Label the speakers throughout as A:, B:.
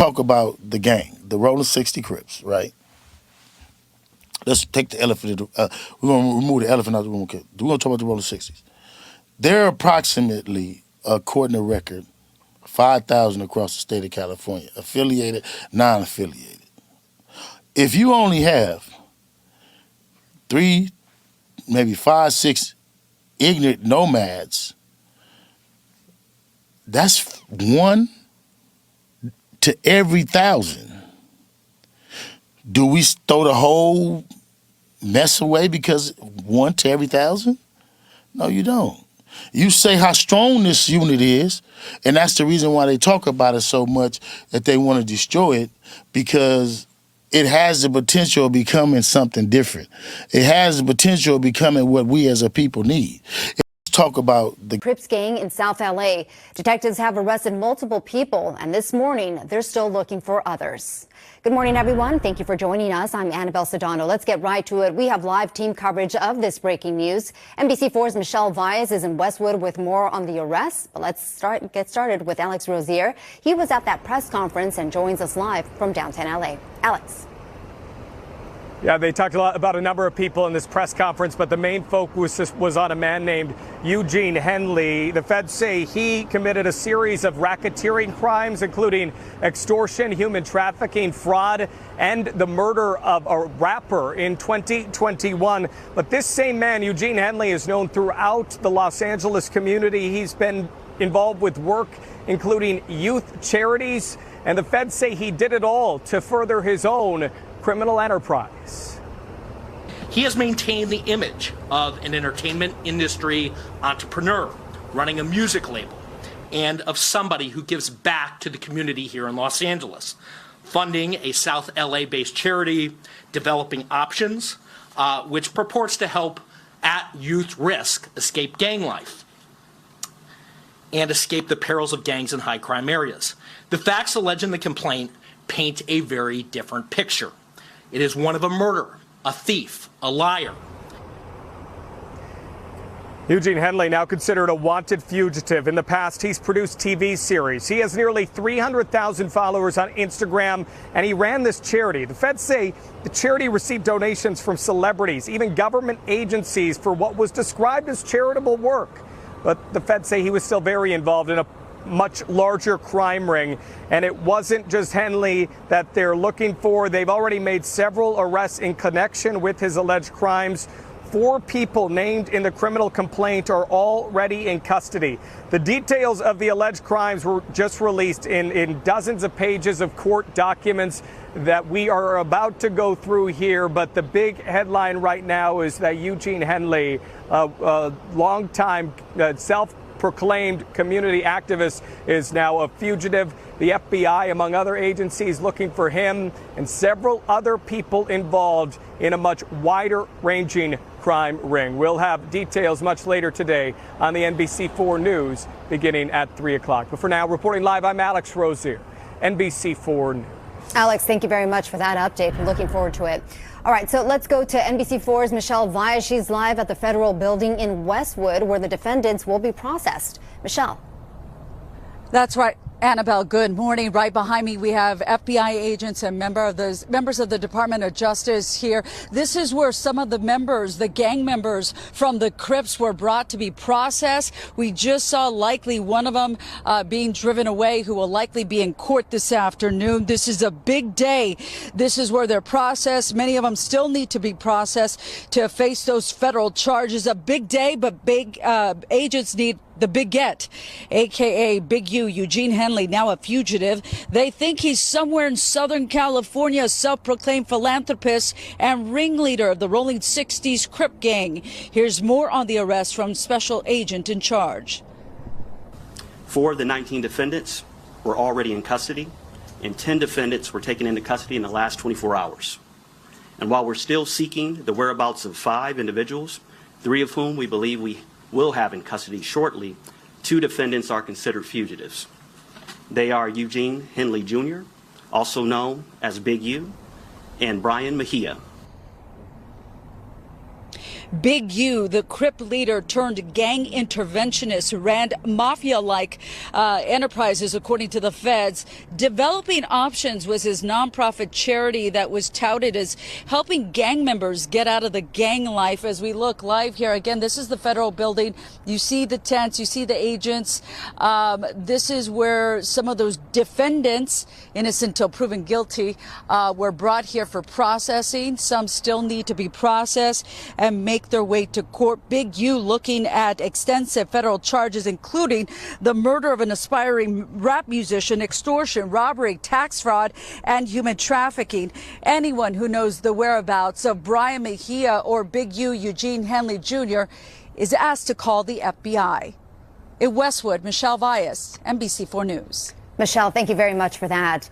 A: talk about the gang, the Rolling 60 Crips, right? Let's take the elephant. We're going to remove the elephant out of the room. Okay. We're going to talk about the Rolling 60s. There are approximately, according to record, 5,000 across the state of California, affiliated, non-affiliated. If you only have 3, maybe 5, 6 ignorant nomads, that's 1 to every 1,000. Do we throw the whole mess away because 1 to every 1,000? No, you don't. You say how strong this unit is, and that's the reason why they talk about it so much, that they want to destroy it, because it has the potential of becoming something different. It has the potential of becoming what we as a people need. Talk about the
B: Crips gang in South LA. Detectives have arrested multiple people, and this morning they're still looking for others. Good morning, everyone. Thank you for joining us. I'm Annabelle Sedano. Let's get right to it. We have live team coverage of this breaking news. NBC4's Michelle Vyas is in Westwood with more on the arrest. But let's get started with Alex Rozier. He was at that press conference and joins us live from downtown LA. Alex.
C: Yeah, they talked a lot about a number of people in this press conference, but the main focus was on a man named Eugene Henley. The feds say he committed a series of racketeering crimes, including extortion, human trafficking, fraud, and the murder of a rapper in 2021. But this same man, Eugene Henley, is known throughout the Los Angeles community. He's been involved with work including youth charities, and the feds say he did it all to further his own criminal enterprise.
D: He has maintained the image of an entertainment industry entrepreneur running a music label, and of somebody who gives back to the community here in Los Angeles, funding a South LA-based charity, developing options, which purports to help at youth risk escape gang life and escape the perils of gangs in high crime areas. The facts alleged in the complaint paint a very different picture. It is one of a murderer, a thief, a liar.
C: Eugene Henley, now considered a wanted fugitive. In the past, he's produced TV series. He has nearly 300,000 followers on Instagram, and he ran this charity. The feds say the charity received donations from celebrities, even government agencies, for what was described as charitable work. But the feds say he was still very involved in a much larger crime ring, and it wasn't just Henley that they're looking for. They've already made several arrests in connection with his alleged crimes. 4 people named in the criminal complaint are already in custody. The details of the alleged crimes were just released in dozens of pages of court documents that we are about to go through here. But the big headline right now is that Eugene Henley, a longtime self-proclaimed community activist, is now a fugitive. The FBI, among other agencies, looking for him and several other people involved in a much wider-ranging crime ring. We'll have details much later today on the NBC4 News beginning at 3 o'clock. But for now, reporting live, I'm Alex Rozier, NBC4 News.
B: Alex, thank you very much for that update. We're looking forward to it. All right, so let's go to NBC4's Michelle Vyas. She's live at the federal building in Westwood, where the defendants will be processed. Michelle.
E: That's right. Annabelle, good morning. Right behind me, we have FBI agents and members of the Department of Justice here. This is where some of the members, the gang members from the Crips, were brought to be processed. We just saw likely one of them being driven away, who will likely be in court this afternoon. This is a big day. This is where they're processed. Many of them still need to be processed to face those federal charges. A big day, but big agents need the Big Get, a.k.a. Big U, Eugene Henley, now a fugitive. They think he's somewhere in Southern California, a self-proclaimed philanthropist and ringleader of the Rolling 60's Crip gang. Here's more on the arrest from Special Agent in charge.
F: 4 of the 19 defendants were already in custody, and 10 defendants were taken into custody in the last 24 hours. And while we're still seeking the whereabouts of 5 individuals, 3 of whom we believe we will have in custody shortly, 2 defendants are considered fugitives. They are Eugene Henley Jr., also known as Big U, and Brian Mejia.
E: Big U, the Crip leader turned gang interventionist who ran mafia-like enterprises, according to the feds. Developing Options was his nonprofit charity that was touted as helping gang members get out of the gang life. As we look live here, again, this is the federal building. You see the tents, you see the agents. This is where some of those defendants, innocent until proven guilty, were brought here for processing. Some still need to be processed and make their way to court. Big U looking at extensive federal charges, including the murder of an aspiring rap musician, extortion, robbery, tax fraud, and human trafficking. Anyone who knows the whereabouts of Brian Mejia or Big U, Eugene Henley Jr., is asked to call the FBI. In Westwood, Michelle Valles, NBC4 News.
B: Michelle, thank you very much for that.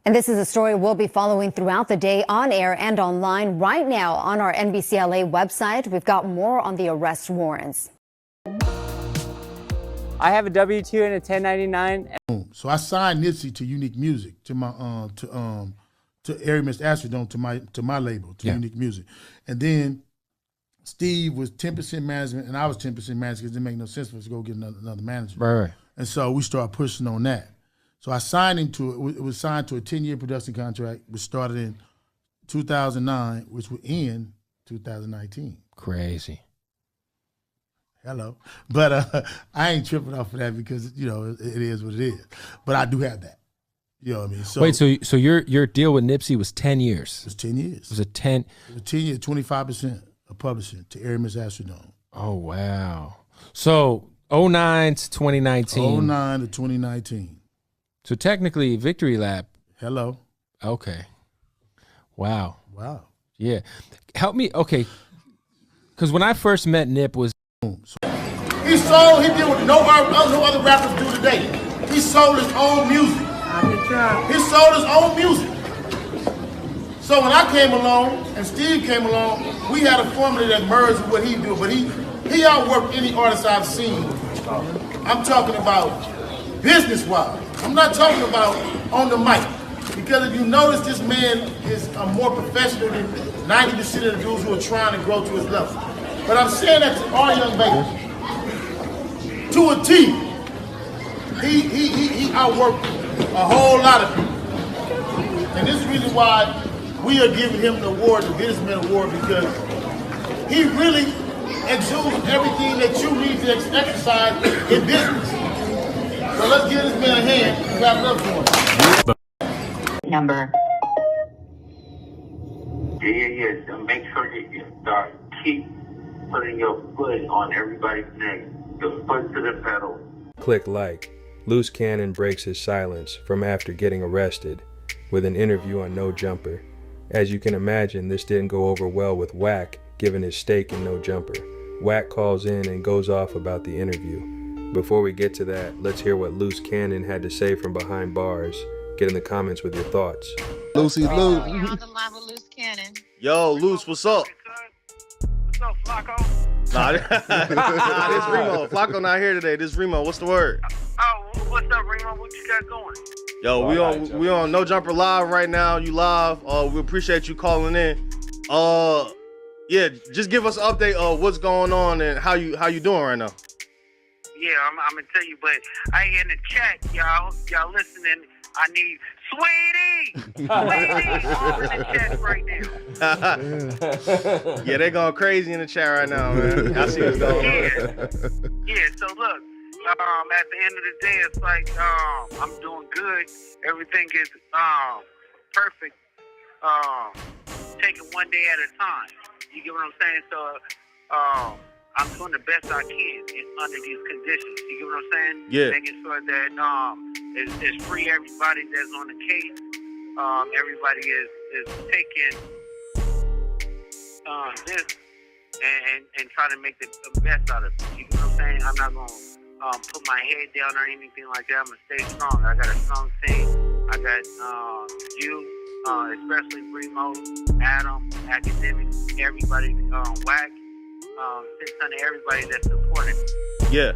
B: And this is a story we'll be following throughout the day on air and online. Right now on our NBCLA website, we've got more on the arrest warrants.
G: I have a W-2 and a 1099.
A: So I signed Nipsey to Unique Music, to my to Aramis Astrodome, to my label, to Unique Music. And then Steve was 10% management and I was 10% management because it didn't make no sense for us to go get another manager.
H: Right.
A: And so we started pushing on that. So I signed him to it. It was signed to a 10-year production contract, which started in 2009, which would end 2019.
H: Crazy.
A: Hello. But I ain't tripping off of that because, you know, it is what it is. But I do have that. You know what I mean? So,
H: wait, so your deal with Nipsey was 10 years?
A: It was 10 years.
H: It was a 10?
A: It was 10 years, 25% of publishing to Aramis Astrodome.
H: Oh, wow. So 09 to 2019.
A: 09 to 2019.
H: So technically, Victory Lap.
A: Hello.
H: Okay. Wow.
A: Wow.
H: Yeah. Help me. Okay. Because when I first met Nip was.
A: He did what no other rappers do today. He sold his own music. He sold his own music. So when I came along and Steve came along, we had a formula that merged with what he do. But he outworked any artist I've seen. I'm talking about business-wise. I'm not talking about on the mic. Because if you notice, this man is more professional than 90% of the dudes who are trying to grow to his level. But I'm saying that to our young babies. To a T. He outworked a whole lot of people. And this is the reason why we are giving him the award, the Businessman Award, because he really exudes everything that you need to exercise in business. So let's give this man a hand and clap it up for him.
I: Number. Yeah. So make sure that you start keep putting your foot on everybody's neck. Your foot to the pedal.
J: Click like. Loose Cannon breaks his silence from after getting arrested with an interview on No Jumper. As you can imagine, this didn't go over well with Wack, given his stake in No Jumper. Wack calls in and goes off about the interview. Before we get to that, let's hear what Loose Cannon had to say from behind bars. Get in the comments with your thoughts.
K: Lucy Lou.
L: You're on the line with Loose Cannon.
K: Yo, Luce, what's up?
M: What's up, Flacco?
K: Nah, this Remo. Flacco not here today. This Remo. What's the word?
M: Oh, what's up, Remo? What you got going?
K: Yo, we on No Jumper Live right now. You live. We appreciate you calling in. Yeah, just give us an update of what's going on and how you doing right now.
M: Yeah, I'm gonna tell you, but I in the chat, y'all listening. I need Sweetie all in the chat right now.
K: Yeah, they going crazy in the chat right now, man. I see what's going on.
M: Yeah. So look, at the end of the day, it's like I'm doing good. Everything is perfect. Taking one day at a time. You get what I'm saying? So I'm doing the best I can under these conditions. You get what I'm saying?
K: Yeah.
M: Making sure that it's free everybody that's on the case. Everybody is taking this and trying to make the best out of it. You get what I'm saying? I'm not going to put my head down or anything like that. I'm going to stay strong. I got a strong team. I got you, especially Remo, Adam, Academics, everybody, Wack. 600, everybody that's supporting.
K: Yeah.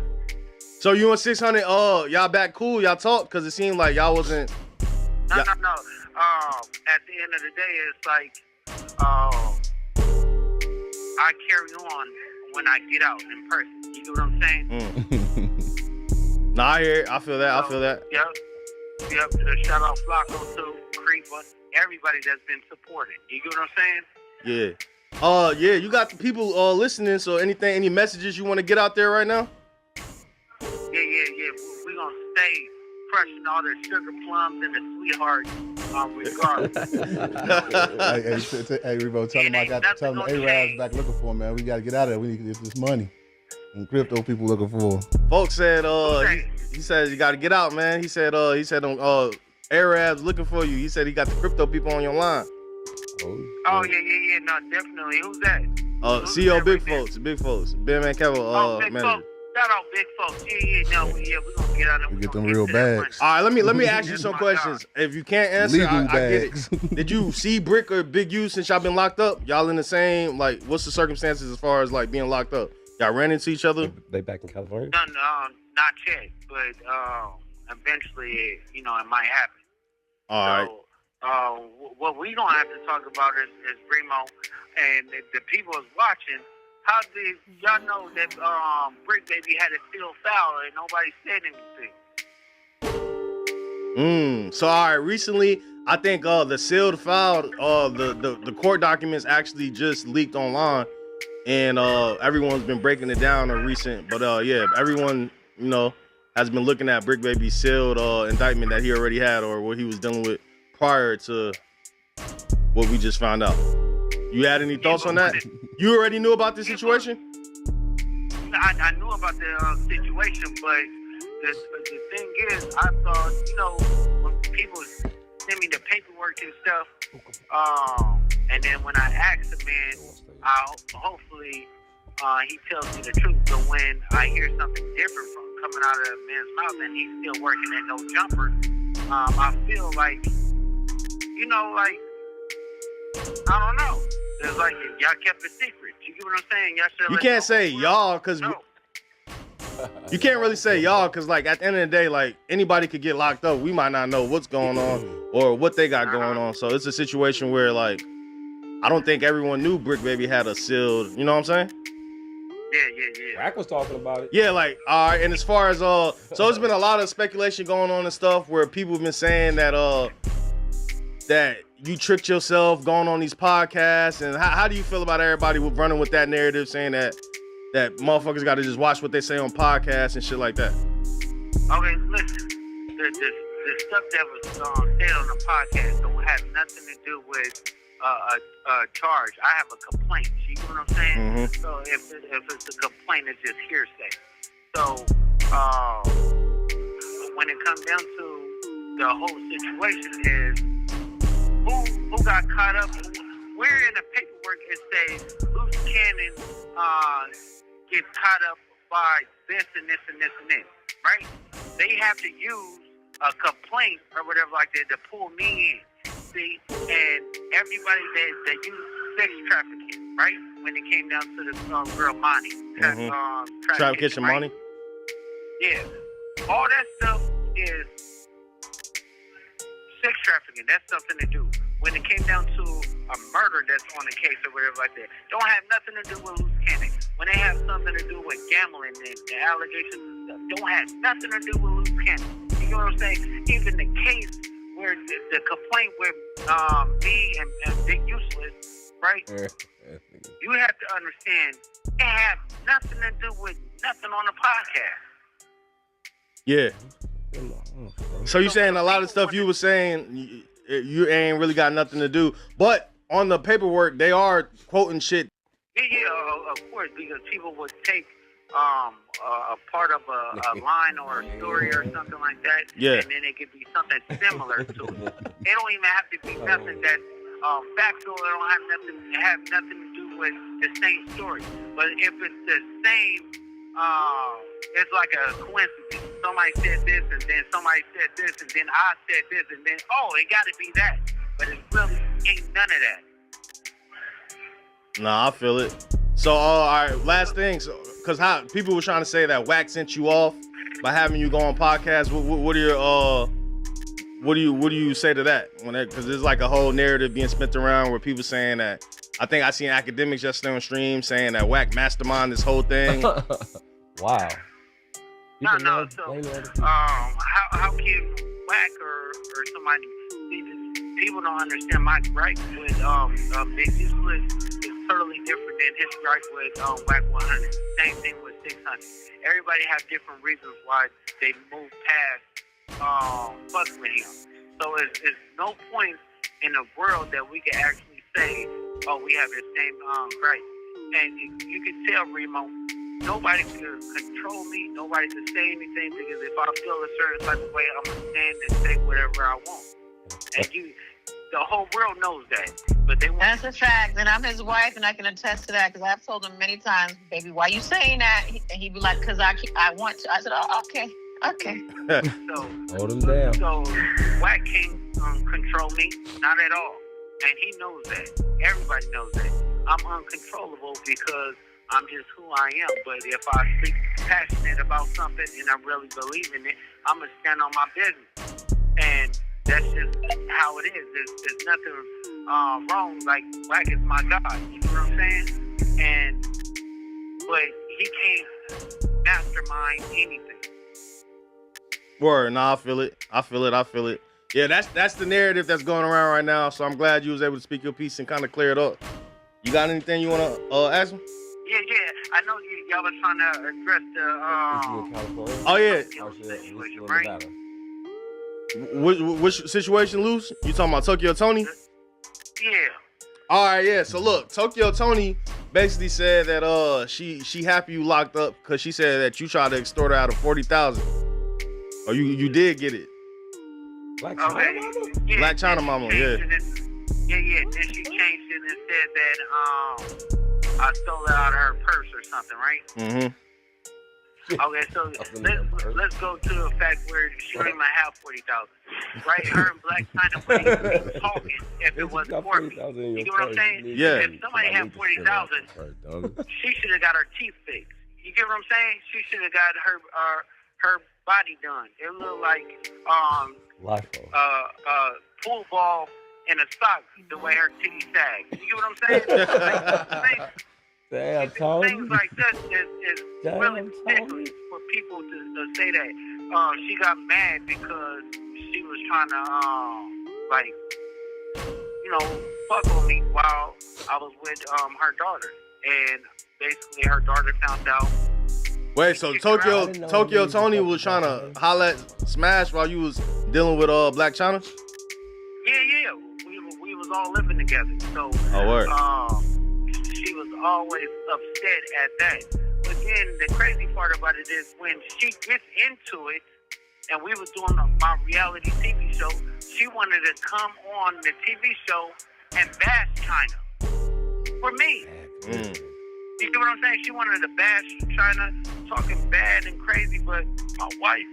K: So you and 600, y'all back cool? Y'all talk? Because it seemed like y'all wasn't.
M: No. At the end of the day, it's like, I carry on when I get out in person. You know what I'm saying?
K: Nah, I hear it. I feel that.
M: Yep. Shout out Flacco too, Creeper, everybody that's been supporting. You get what I'm saying?
K: Yeah. Yeah, you got the people listening, so any messages you want to get out there right now?
M: Yeah. We're going to stay crushing all the sugar plums and the sweethearts regardless.
N: Hey, Rebo, tell them the A-Rabs back looking for him, man. We got to get out of there. We need to get this money. And crypto people looking for.
K: Folks said, he said you got to get out, man. He said A-Rabs looking for you. He said he got the crypto people on your line.
M: Oh, yeah. No, definitely. Who's that?
K: CEO Big Folks. Ben Man Kevin,
M: Big
K: manager.
M: Folks. Shout out Big Folks. Yeah. No, we're going to get out of there.
N: We get them real bags.
K: All right, let me ask you some questions. If you can't answer,
N: Legal
K: I get
N: bags.
K: it. Did you see Brick or Big U since y'all been locked up? Y'all in the same, like, what's the circumstances as far as, like, being locked up? Y'all ran into each other?
O: They back in California?
M: No, not yet. But eventually, it might happen.
K: All right.
M: What we gonna have to talk about is Remo and the people is watching. How did y'all know that Brick Baby had a steel foul and nobody said anything?
K: So all right, recently I think the sealed file, the court documents actually just leaked online, and everyone's been breaking it down in recent. But yeah, everyone has been looking at Brick Baby's sealed indictment that he already had or what he was dealing with prior to what we just found out. You had any thoughts on that? You already knew about the situation?
M: I knew about the situation, but the thing is, I thought, when people send me the paperwork and stuff, and then when I ask the man, hopefully he tells me the truth. But when I hear something different from coming out of a man's mouth and he's still working at No Jumper, I feel like, I don't know. It's like y'all kept it secret. You get what I'm saying?
K: You can't say y'all because you can't really say y'all because, like, at the end of the day, like, anybody could get locked up. We might not know what's going on or what they got going on. So it's a situation where, like, I don't think everyone knew Brick Baby had a sealed. You know what I'm saying?
M: Yeah.
O: Rack was talking about it.
K: Yeah, like, all right. And as far as so it's been a lot of speculation going on and stuff where people have been saying that that you tricked yourself going on these podcasts. And how do you feel about everybody running with that narrative, saying that motherfuckers got to just watch what they say on podcasts and shit like that?
M: Okay, listen. The stuff that was said on the podcast don't have nothing to do with a charge. I have a complaint. You know what I'm saying?
K: Mm-hmm.
M: So if it's a complaint, it's just hearsay. So when it comes down to the whole situation is who got caught up. Where in the paperwork it says Loose Cannon gets caught up by this and this and this and this, right? They have to use a complaint or whatever like that to pull me in. See, and everybody that used sex trafficking, right? When it came down to the girl Monty,
K: Trap Kitchen
M: right?
K: Monty.
M: Yeah, all that stuff is sex trafficking. That's something to do. When it came down to a murder that's on the case or whatever like that, don't have nothing to do with Loose Cannon. When they have something to do with gambling and the allegations and stuff, don't have nothing to do with Loose Cannon. You know what I'm saying? Even the case where the complaint with me and Big Useless, right? You have to understand it has nothing to do with nothing on the podcast.
K: Yeah. So you saying a lot of stuff you were saying you ain't really got nothing to do, but on the paperwork they are quoting shit.
M: Yeah, of course, because people would take a part of a line or a story or something like that,
K: Yeah.
M: and then it could be something similar to it. It don't even have to be nothing that's factual. It don't have nothing to do with the same story. But if it's the same, it's like a coincidence. Somebody said this, and then somebody said this, and then I said this, and then it got to be that. But it really ain't none of that.
K: Nah, I feel it. So, all right, last thing, because people were trying to say that Wack sent you off by having you go on podcasts. What are your what do you say to that? Because there's like a whole narrative being spent around where people saying that. I think I seen academics yesterday on stream saying that Wack mastermind this whole thing.
O: Wow.
M: No. So, how can Wack or somebody? People don't understand my gripe with Big Useless is totally different than his gripe with Wack 100. Same thing with 600. Everybody have different reasons why they move past fucking with him. So it's no point in the world that we can actually say, oh, we have the same gripe. And you can tell, Remo, nobody can control me. Nobody can say anything because if I feel a certain type of way, I'm going to stand and say whatever I want. And the whole world knows that. But
L: That's a fact. And I'm his wife, and I can attest to that because I've told him many times, baby, why you saying that? And he'd be like, because I want to. I said, oh, okay.
M: So
O: hold him down.
M: So Wack can't control me, not at all. And he knows that. Everybody knows that. I'm uncontrollable because I'm just who I am. But if I speak passionate about something and I really believe in it, I'm going to stand on my business. And that's just how it is. There's nothing wrong. Like, Wack is my God. You know what I'm saying? But he can't mastermind anything.
K: Word, nah, I feel it. Yeah, that's the narrative that's going around right now. So I'm glad you was able to speak your piece and kind of clear it up. You got anything you want to ask him?
M: Yeah. I know y'all was trying to address the
K: Oh yeah.
M: situation, right?
K: Which situation, Luce? You talking about Tokyo Tony?
M: Yeah.
K: All right, yeah. So look, Tokyo Tony basically said that she happy you locked up because she said that you tried to extort her out of $40,000. Or you did get it.
O: Black China Mama?
M: Yeah,
K: Black China Mama, yeah.
M: Yeah. Then she changed it and said that I stole it out of her purse or something, right?
K: Mm-hmm.
M: Okay, so let's go to the fact where she don't even have 40,000, right? Her and Black China wouldn't even be talking if it wasn't for me. You get what I'm saying?
K: Yeah.
M: If somebody had 40,000, she should have got her teeth fixed. You get what I'm saying? She should have got her body done. It looked like pool ball in a sock the way her titty sagged. You get what I'm saying?
O: Damn, Tony.
M: Things like this is really ridiculous for people to say that. She got mad because she was trying to fuck on me while I was with her daughter, and basically her daughter found out.
K: Wait, so Tokyo Tony was trying to holler at Smash while you was dealing with Black China?
M: Yeah. We was all living together. So
K: word.
M: She was always upset at that. But then the crazy part about it is when she gets into it, and we was doing my reality TV show, she wanted to come on the TV show and bash China for me. You see what I'm saying? She wanted to bash China, talking bad and crazy, but my wife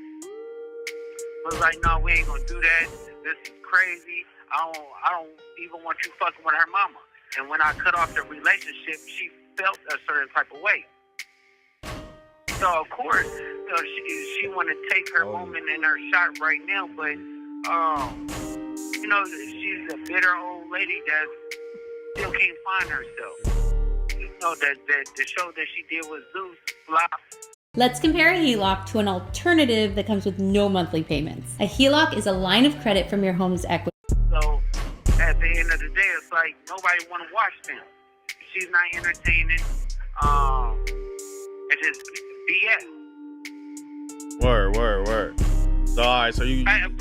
M: was like, no, we ain't gonna do that. This is crazy. I don't even want you fucking with her mama. And when I cut off the relationship, she felt a certain type of way. So of course, she want to take her moment in her shot right now, but she's a bitter old lady that still can't find herself. That the show that she did with Zeus flopped.
P: Let's compare a HELOC to an alternative that comes with no monthly payments. A HELOC is a line of credit from your home's equity.
M: So at the end of the day, it's like nobody want to watch them. She's not entertaining. It's just BS.
K: Word. So all right, so you
M: I need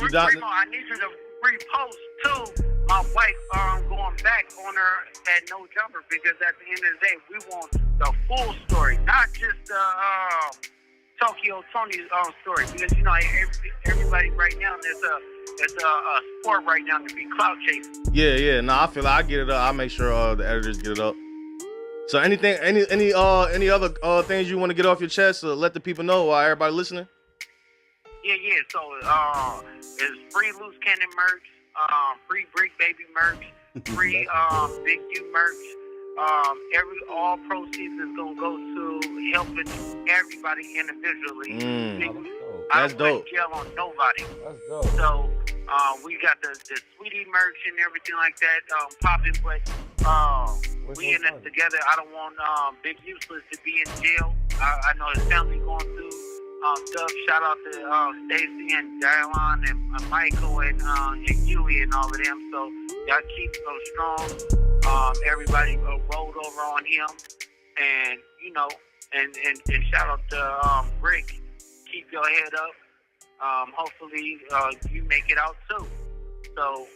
M: you to repost too. My wife going back on her at No Jumper because at the end of the day, we want the full story, not just the Tokyo Tony's story. Because everybody right now there's a sport right now to be clout chasing.
K: Yeah. No, I feel like I get it up. I'll make sure the editors get it up. So any other things you want to get off your chest or let the people know while everybody listening?
M: Yeah. So it's free Loose Cannon merch. Free Brick Baby merch, free Big U merch. All proceeds is gonna go to helping everybody individually.
K: That's dope.
M: I don't jail on nobody.
O: That's dope.
M: So We got the Sweetie merch and everything like that popping, but we in it together. I don't want Big Useless to be in jail. I know his family going through stuff. Shout out to Stacy and Dylan and Michael and Huey and all of them. So y'all keep so strong. Everybody rolled over on him, and you know, and shout out to Rick. Keep your head up. Hopefully you make it out too. So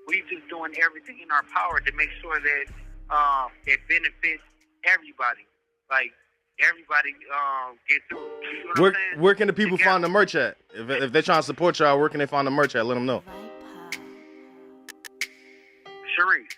M: we just doing everything in our power to make sure that it benefits everybody. Like everybody get through. You know what I'm saying?
K: Where can the people find the merch at? If they're trying to support y'all, where can they find the merch at? Let them know.
M: Sharice.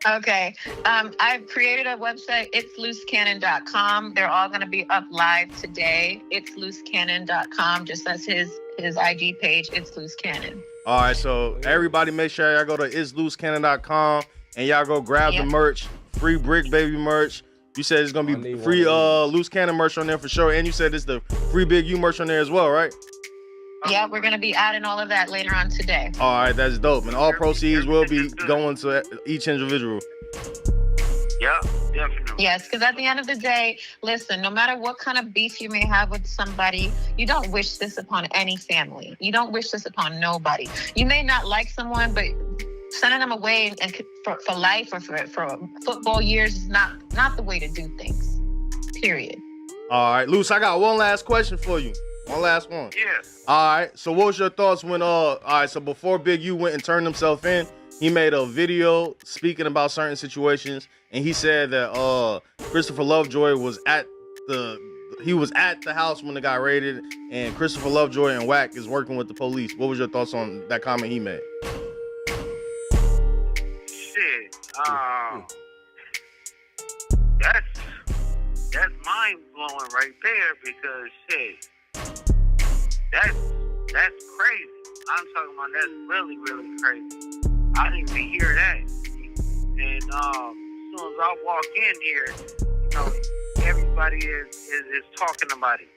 L: Okay. I've created a website, it'sloosecannon.com. They're all going to be up live today. It'sloosecannon.com. Just as his IG page, It's Loose Cannon.
K: All right, so everybody make sure y'all go to itsloosecannon.com and y'all go grab the merch. Free Brick Baby merch. You said it's going to be free Loose Cannon merch on there for sure. And you said it's the free Big U merch on there as well, right?
L: Yeah, we're going to be adding all of that later on today.
K: All right, that's dope. And all proceeds will be going to each individual.
M: Yeah, definitely.
L: Yes, because at the end of the day, listen, no matter what kind of beef you may have with somebody, you don't wish this upon any family. You don't wish this upon nobody. You may not like someone, but sending them away and for life or for football years is not the way to do things, period.
K: All right, Luce, I got one last question for you. One last one.
M: Yeah.
K: All right. So what was your thoughts when all right, so before Big U went and turned himself in, he made a video speaking about certain situations, and he said that Christopher Lovejoy was at the house when it got raided, and Christopher Lovejoy and Wack is working with the police. What was your thoughts on that comment he made?
M: Shit. That's mind blowing right there because shit. That's crazy. I'm talking about that's really, really crazy. I didn't even hear that. And as soon as I walk in here, you know, everybody is talking about it.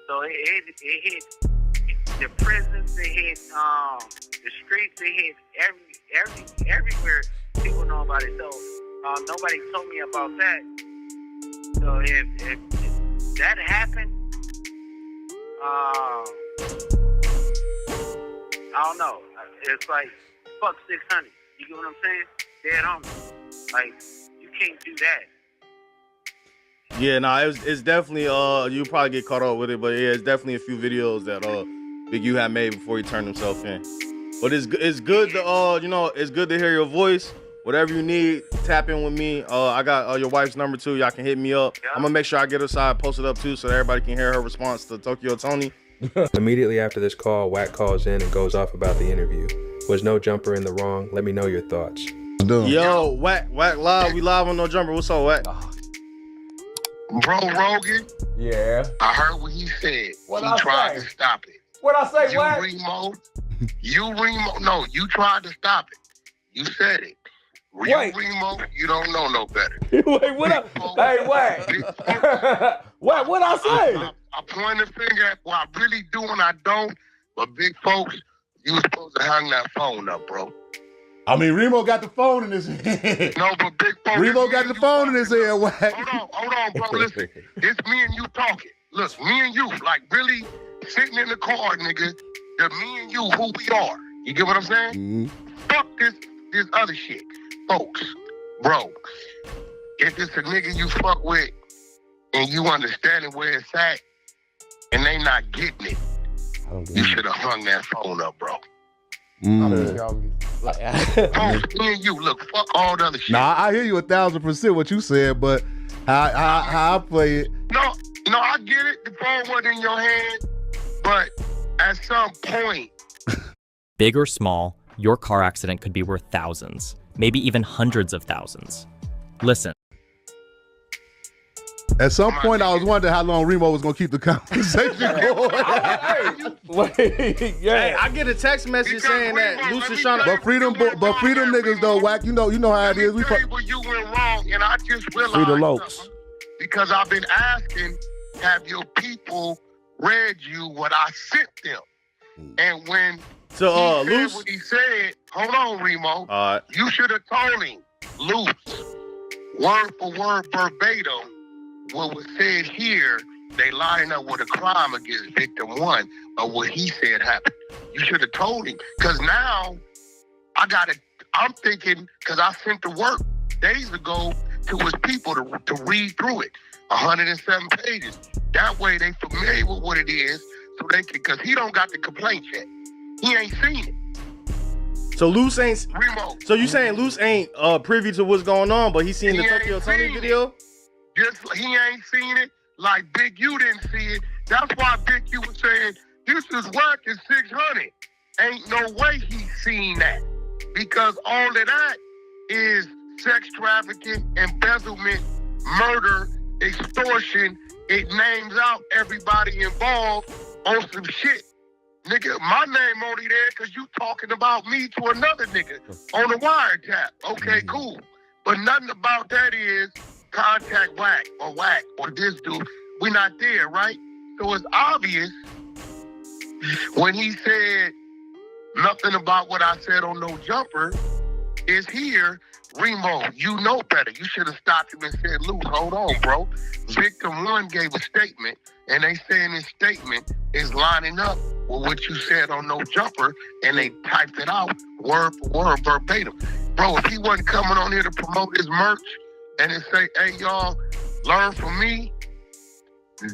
M: So it hit the prisons, it hit the streets, it hit everywhere people know about it. So nobody told me about that. So if that happened, I don't know. It's like, fuck 600. You get what I'm saying? Dead on. Like, you can't do that.
K: Yeah, it's definitely you probably get caught up with it, but yeah, it's definitely a few videos that Big U had made before he turned himself in. But it's good to it's good to hear your voice. Whatever you need, tap in with me. I got your wife's number too. Y'all can hit me up. Yep. I'm gonna make sure I get her side posted up too, so that everybody can hear her response to Tokyo Tony.
J: Immediately after this call, Wack calls in and goes off about the interview. Was No Jumper in the wrong? Let me know your thoughts.
K: Yo, Wack live. We live on No Jumper. What's up, Wack?
Q: Bro, Rogan.
O: Yeah.
Q: I heard what he said.
O: What
Q: he
O: I
Q: tried
O: say?
Q: to stop it.
O: What I say, Wack?
Q: Remo. No, you tried to stop it. You said it. Remo, you don't know no better.
O: Wait, what up? Hey, Wack. Wack, what I say?
Q: I point the finger at what I really do and I don't. But big folks, you were supposed to hang that phone up, bro.
N: I mean, Remo got the phone in his hand.
Q: No, but big folks.
N: Remo got the phone in his hand, Wack.
Q: Hold on, bro. Listen, it's me and you talking. Look, me and you, like really sitting in the car, nigga. The me and you, who we are. You get what I'm saying?
N: Mm-hmm.
Q: Fuck this other shit. Folks, bro, if it's a nigga you fuck with and you understanding where it's at and they not getting it, you should have hung that phone up, bro. Folks, me and you, look, fuck all the other shit.
N: Nah, I hear you 1,000% what you said, but how I play it.
Q: No, I get it. The phone wasn't in your hand, but at some point.
R: Big or small, your car accident could be worth thousands, maybe even hundreds of thousands. Listen.
N: At some point, I was wondering how long Remo was going to keep the conversation going.
K: Hey, I get a text message saying that Lucius trying to...
N: But freedom niggas, though, Wack, you know how it is.
Q: Let me tell you where you went wrong, and I just realized
N: Free the Lokes.
Q: Because I've been asking, have your people read you what I sent them? And when
K: So,
Q: he said
K: Luce?
Q: what he said, hold on, Remo.
K: All right.
Q: You should have told him, Luce, word for word verbatim, what was said here, they line up with a crime against victim one of what he said happened. You should have told him. Because now, I'm thinking, because I sent the work days ago to his people to read through it. 107 pages. That way they familiar with what it is, so they can, because he don't got the complaint yet. He ain't seen it.
K: So Luce ain't.
Q: Remo.
K: So you saying Luce ain't privy to what's going on, but he seen the Tokyo Tony video?
Q: Just he ain't seen it like Big U didn't see it. That's why Big U was saying this is whack at 600. Ain't no way he's seen that, because all of that is sex trafficking, embezzlement, murder, extortion. It names out everybody involved on some shit. Nigga, my name only there because you talking about me to another nigga on the wiretap. Okay, cool. But nothing about that is contact whack or this dude. We not there, right? So it's obvious when he said nothing about what I said on No Jumper is here. Remo, you know better. You should have stopped him and said, Luke, hold on, bro. Victim one gave a statement, and they saying his statement is lining up with what you said on No Jumper, and they typed it out word for word verbatim. Bro, if he wasn't coming on here to promote his merch and then say, hey, y'all, learn from me,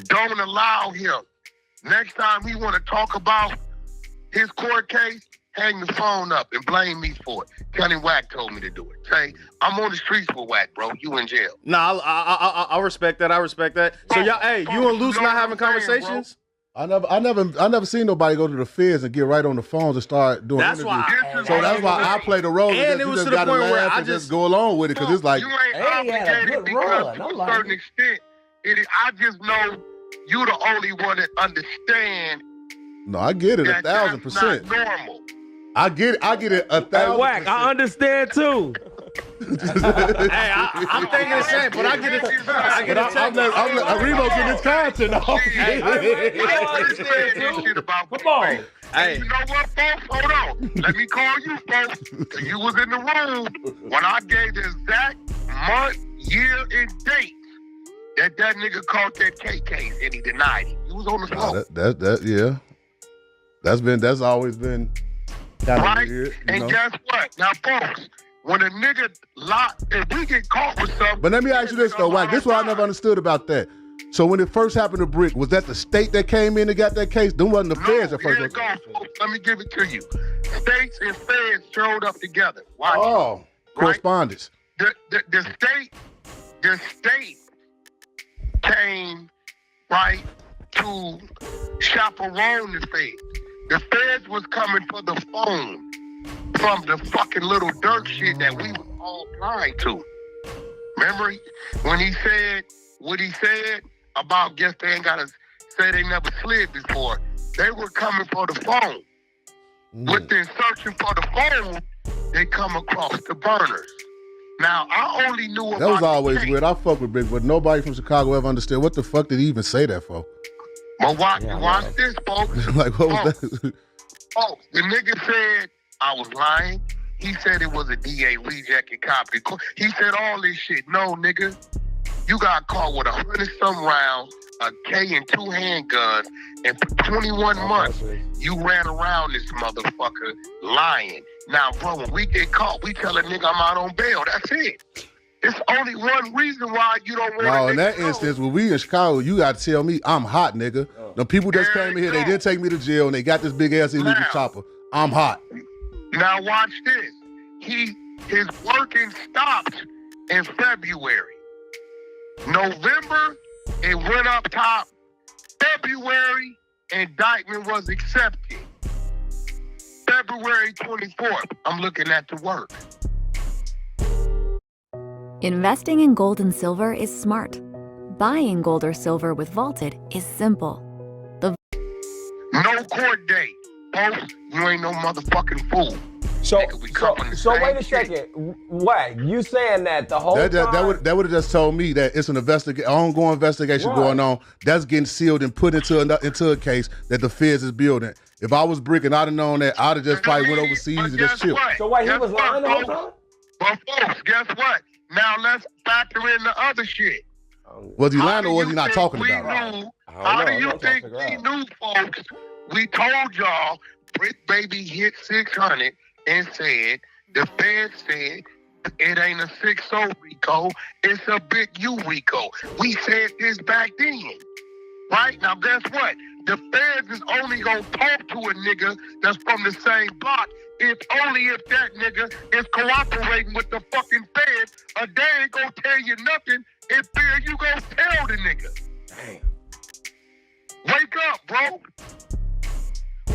Q: don't allow him. Next time he want to talk about his court case, hang the phone up and blame me for it. Tell him Wack told me to do it. Say, I'm on the streets with Wack, bro. You in jail.
K: Nah, I respect that. I respect that. So y'all, hey, you and Luce not having conversations?
N: I never seen nobody go to the feds and get right on the phones and start doing
K: That's
N: interviews. So that's why I play the role.
K: And it
N: you
K: was
N: just
K: to the
N: gotta
K: point where
N: laugh
K: I
N: and
K: just
N: go along with it, because it's like,
Q: You ain't obligated because to a certain extent, I just know you the only one that understand.
N: no, I get it
Q: that
N: 1,000%.
Q: That's not normal.
N: I get it 1,000%.
O: Hey, Wack, I understand too.
K: Hey, I'm thinking the same, but I get it. I get it.
N: Remo getting his content off.
Q: I understand this shit about
O: Come on.
K: Hey.
Q: You know what, folks? Hold on. Let me call you, folks. You was in the room when I gave the exact month, year, and date that nigga caught that K case, and he denied it. He was on the phone.
N: Yeah. That's always been kind of
Q: Right?
N: weird.
Q: And guess what? Now, folks, when a nigga if we get caught with something.
N: But let me ask you this though, Wack. This is what I never understood about that. So when it first happened to Brick, was that the state that came in and got that case? Them wasn't the feds that first.
Q: Here it goes, folks. Let me give it to you. States and feds showed up together. Watch
N: Oh, correspondence.
Q: The state came right to chaperone the feds. The feds was coming for the phone from the fucking little dirt shit that we was all blind to. Remember when he said what he said about guess they ain't gotta say they never slid before. They were coming for the phone. Within searching for the phone, they come across the burners. Now, I only knew about
N: That was always
Q: the
N: weird. I fuck with Brick, but nobody from Chicago ever understood what the fuck did he even say that for.
Q: But watch this, folks.
N: Like, what was that?
Q: Oh, the nigga said I was lying. He said it was a DA rejected copy. He said all this shit. No, nigga. You got caught with 100-some rounds, a K and 2 handguns, and for 21 months, you ran around this motherfucker lying. Now, bro, when we get caught, we tell a nigga I'm out on bail. That's it. It's only one reason why you don't want to.
N: No, in that instance, when we in Chicago, you got to tell me I'm hot, nigga. The people that came in here, they didn't take me to jail, and they got this big ass illegal chopper. I'm hot.
Q: Now watch this. His working stopped in February. November, it went up top. February, indictment was accepted. February 24th, I'm looking at the work.
S: Investing in gold and silver is smart. Buying gold or silver with Vaulted is simple.
Q: No court date. Folks, you ain't no motherfucking fool.
O: So wait a second. What? You saying that the whole time?
N: That would have just told me that it's an ongoing investigation going on. That's getting sealed and put into a case that the feds is building. If I was bricking, I'd have known that. I'd have just probably went overseas and just chilled.
O: So wait, he was lying the whole time?
Q: But folks, guess what? Now let's factor in the other shit.
N: Was he lying or was he not talking about it?
Q: How do you think we knew, folks? We told y'all Brick Baby hit 600 and said, the Fed said, it ain't a 6-0 RICO, it's a big U RICO. We said this back then. Right? Now guess what? The Feds is only gonna talk to a nigga that's from the same block only if that nigga is cooperating with the fucking Feds, or they ain't gonna tell you nothing if you gonna tell the nigga.
O: Damn.
Q: Wake up, bro.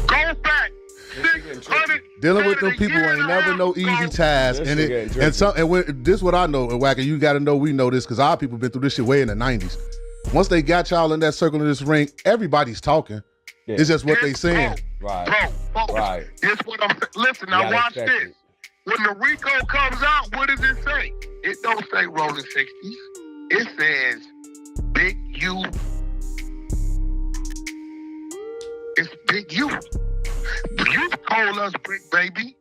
Q: Go back. 600.
N: Dealing with them people ain't never no easy task, and this what I know, and Wacker, you got to know we know this because our people been through this shit way in the 90s. Once they got y'all in that circle in this ring, everybody's talking. Yeah. It's just what they saying.
O: Right.
Q: Bro, right. This what I'm saying. Listen, now watch this. When the RICO comes out, what does it say? It don't say rolling 60s. It says Big U. It's Big U. You told us, Brick Baby,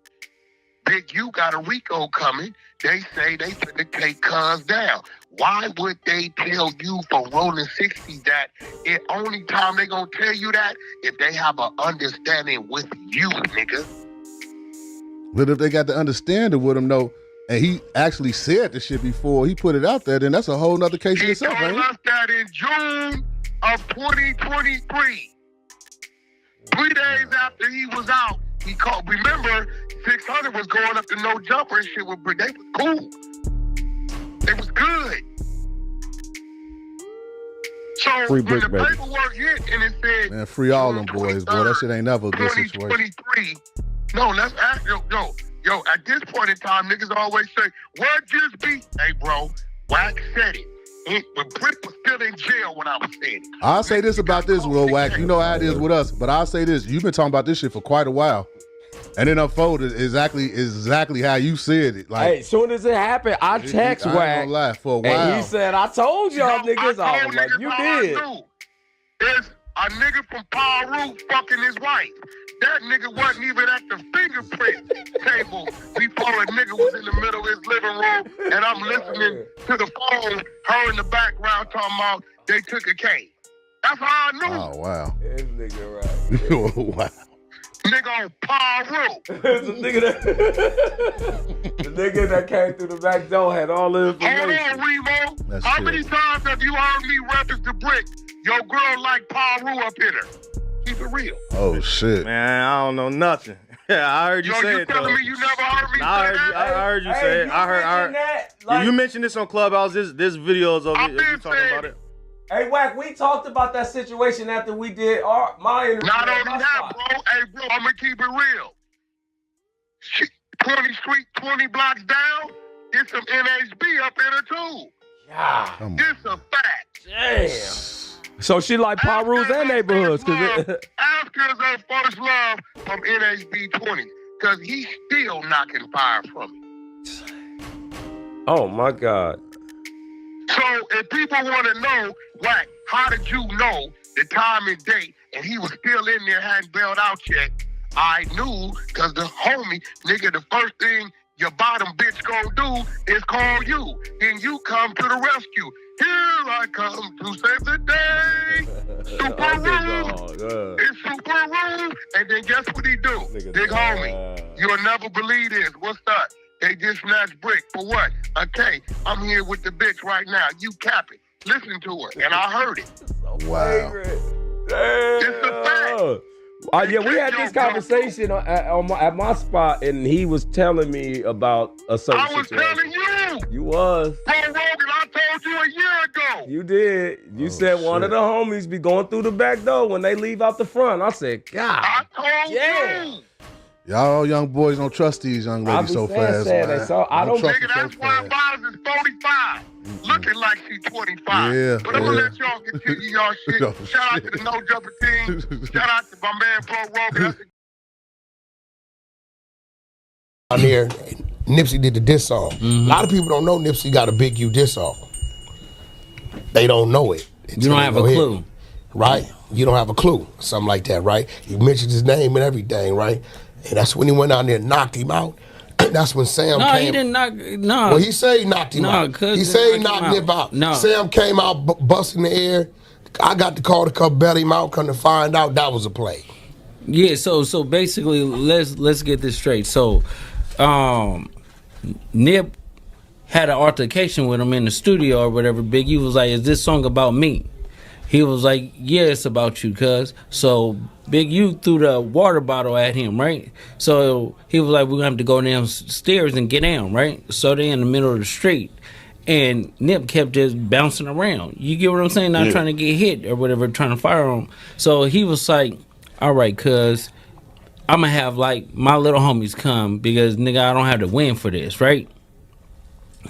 Q: Big U got a RICO coming. They say they finna take cuz down. Why would they tell you for rolling 60 that the only time they gonna tell you that if they have an understanding with you, nigga?
N: But if they got the understanding with him, though, and he actually said the shit before he put it out there, then that's a whole nother case in itself, right?
Q: He told us that in June of 2023. 3 days after he was out, he called. Remember, 600 was going up to no jumper and shit with Brick. They was cool. They was good. So
N: Free
Q: when
N: Brick,
Q: the
N: baby.
Q: paperwork hit and it said,
N: Man, free all them boys, boy. That shit ain't never a good situation.
Q: 2023. No, let's ask yo. At this point in time, niggas always say, "What just be?" Hey, bro, Wack said it. When Brick was still in jail when I was saying it.
N: I'll say this about this, Will Wack. You know how it is with us, but I'll say this. You've been talking about this shit for quite a while. And it unfolded exactly how you said it. Like,
O: hey, as soon as it happened, I text
N: I ain't
O: Wack.
N: gonna lie, for a while.
O: And he said, I told y'all niggas. I was like, you did.
Q: There's a nigga from Paru fucking his wife. That nigga wasn't even at the fingerprint table before a nigga was in the middle of his living room, and I'm listening to the phone, her in the background talking about they took a case. That's how I knew.
N: Oh, wow.
O: This nigga right.
N: Wow.
Q: Nigga on Paru.
O: the nigga that came through the back door had all the information.
Q: Hold on, Remo.
N: That's
Q: How
N: true.
Q: many times have you heard me reference the Brick? Your girl like Paru up in her. Keep it real.
N: Oh, shit.
K: Man, I don't know nothing. Yeah, I heard you say it, though.
Q: telling me you never heard me
K: I
Q: say that?
K: I heard you say it. I heard.
O: Like,
K: you mentioned this on Clubhouse. This video is of you talking about it.
O: Hey, Wack, we talked about that situation after we did my interview.
Q: Not only that, bro. Hey, bro, I'm going to keep it real. 20 Street, 20 blocks down, there's some NHB up in her, too.
O: Yeah.
Q: This a fact.
O: Damn. So she like Paru's and neighborhoods.
Q: Ask her her first love from NHB 20, because he's still knocking fire from me.
O: Oh, my God.
Q: So if people want to know, Wack, how did you know the time and date, and he was still in there, hadn't bailed out yet? I knew, because the homie, nigga, the first thing your bottom bitch gonna do is call you. Then you come to the rescue. Here I come to save the day. Super rude. It's super rude. And then guess what he do? Big homie, you'll never believe this. What's that? They just snatched Brick. For what? Okay, I'm here with the bitch right now. You cap it. Listen to her. And I heard it.
N: Wow.
Q: It's a fact.
O: Yeah, we had this conversation at my spot, and he was telling me about a certain situation.
Q: I was telling you.
O: You was.
Q: Bro, Rogan, I told you a year ago.
O: You did. You said one of the homies be going through the back door when they leave out the front. I said, God.
Q: I told you.
N: Y'all young boys don't trust these young ladies so fast, man.
O: So I don't
Q: Nigga, that's why Miles is 45. Looking like she's 25.
N: Yeah,
Q: but I'm going to let y'all continue y'all shit. Shout out to the No Jumper team. Shout out to my man, Bro Rogan.
T: On here, Nipsey did the diss song. A lot of people don't know Nipsey got a Big U diss song. They don't know it.
U: You don't have a clue.
T: right? You don't have a clue, something like that, right? You mentioned his name and everything, right? And that's when he went out there and knocked him out. That's when Sam came.
U: No, he didn't knock. No.
T: Well, he said he knocked him out. He said he knocked him out.
U: No.
T: Sam came out busting the air. I got the call to come bail him out. Come to find out that was a play.
U: Yeah. So basically, let's get this straight. So, Nip had an altercation with him in the studio or whatever. Big U was like, "Is this song about me?" He was like, "Yeah, it's about you, cuz." So Big U threw the water bottle at him, right? So he was like, "We're gonna have to go downstairs and get down," right? So they in the middle of the street, and Nip kept just bouncing around. You get what I'm saying? Not trying to get hit or whatever, trying to fire him. So he was like, "All right, cuz, I'm gonna have like my little homies come because nigga, I don't have to win for this, right?"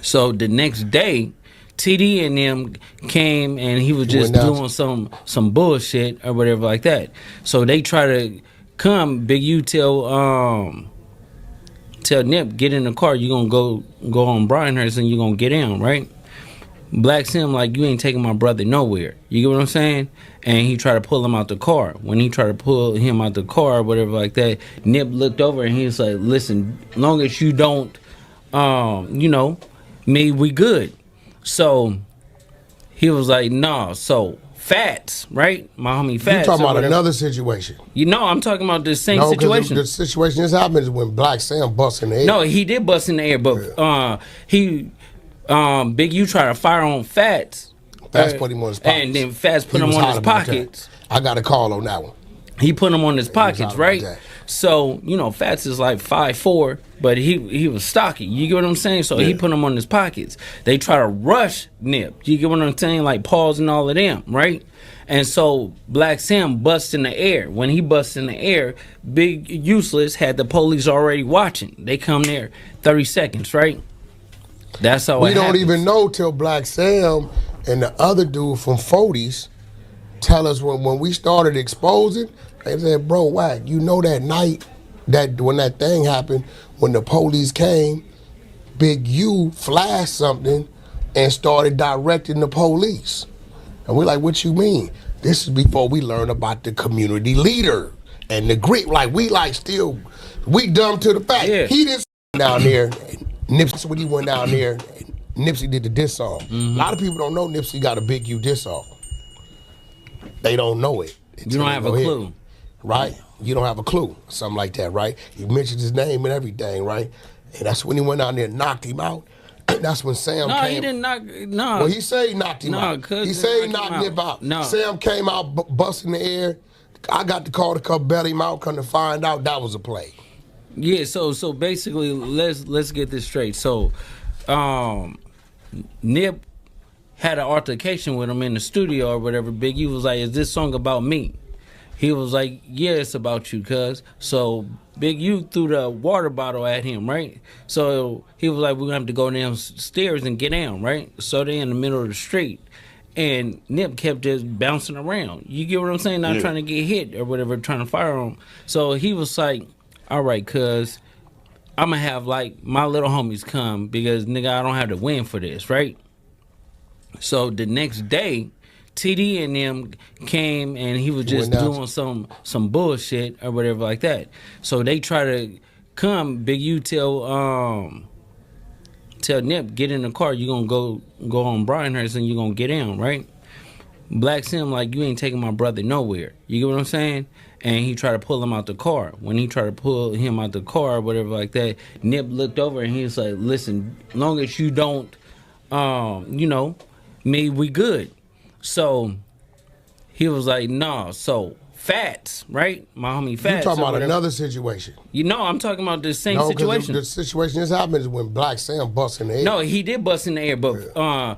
U: So the next day, TD and them came and he was just doing some bullshit or whatever like that. So they try to come. Big U tell Nip, get in the car. You gonna go on Bryanhurst and you gonna get in, right? Black Sim like, you ain't taking my brother nowhere. You get what I'm saying? And he tried to pull him out the car. When he tried to pull him out the car or whatever like that, Nip looked over and he was like, "Listen, long as you don't, me, we good." So he was like, "Nah." So Fats, right? My homie Fats.
T: You talking about another situation?
U: I'm talking about the same situation.
T: The situation this happened is when Black Sam bust in the air.
U: No, he did bust in the air, but Big U tried to fire on Fats.
T: Fats put him on his pockets.
U: And then Fats put him on his pockets.
T: I got a call on that one.
U: He put him on his pockets, right? So, Fats is like 5'4", but he was stocky. You get what I'm saying? So he put him on his pockets. They try to rush Nip. You get what I'm saying? Like Paul's and all of them, right? And so Black Sam busts in the air. When he busts in the air, Big Useless had the police already watching. They come there 30 seconds, right? That's how
T: we don't even know till Black Sam and the other dude from 40's tell us when we started exposing. They said, "Bro, Wack, you know that night when that thing happened, when the police came, Big U flashed something and started directing the police." And we're like, "What you mean?" This is before we learn about the community leader and the grit. Like we dumb to the fact. He didn't down there. Nipsey, when he went down there, Nipsey did the diss song. A lot of people don't know Nipsey got a Big U diss song. They don't know it.
U: You don't have a clue.
T: Right? You don't have a clue, something like that, right? You mentioned his name and everything, right? And that's when he went out there and knocked him out. That's when Sam came.
U: No, he didn't knock. No.
T: Well, he said he knocked him out. He said he knocked him out.
U: No.
T: Sam came out busting the air. I got the call to come bail him out. Come to find out that was a play.
U: Yeah. So basically, let's get this straight. So, Nip had an altercation with him in the studio or whatever. Big U was like, "Is this song about me?" He was like, "Yeah, it's about you, cuz." So Big U threw the water bottle at him, right? So he was like, "We're gonna have to go downstairs and get down," right? So they in the middle of the street, and Nip kept just bouncing around. You get what I'm saying? Not trying to get hit or whatever, trying to fire him. So he was like, "All right, cuz, I'm gonna have like my little homies come because nigga, I don't have to win for this," right? So the next day, TD and them came and he was just doing some bullshit or whatever like that. So they try to come. Big U tell Nip, get in the car. You gonna go on Bryanhurst and you gonna get in, right? Black Sim like, you ain't taking my brother nowhere. You get what I'm saying? And he tried to pull him out the car. When he tried to pull him out the car or whatever like that, Nip looked over and he was like, "Listen, long as you don't, me, we good." So he was like, "Nah." So Fats, right? My homie Fats.
T: You talking about another situation?
U: I'm talking about the same situation.
T: The situation this happened is when Black Sam bust in the air.
U: No, he did bust in the air, but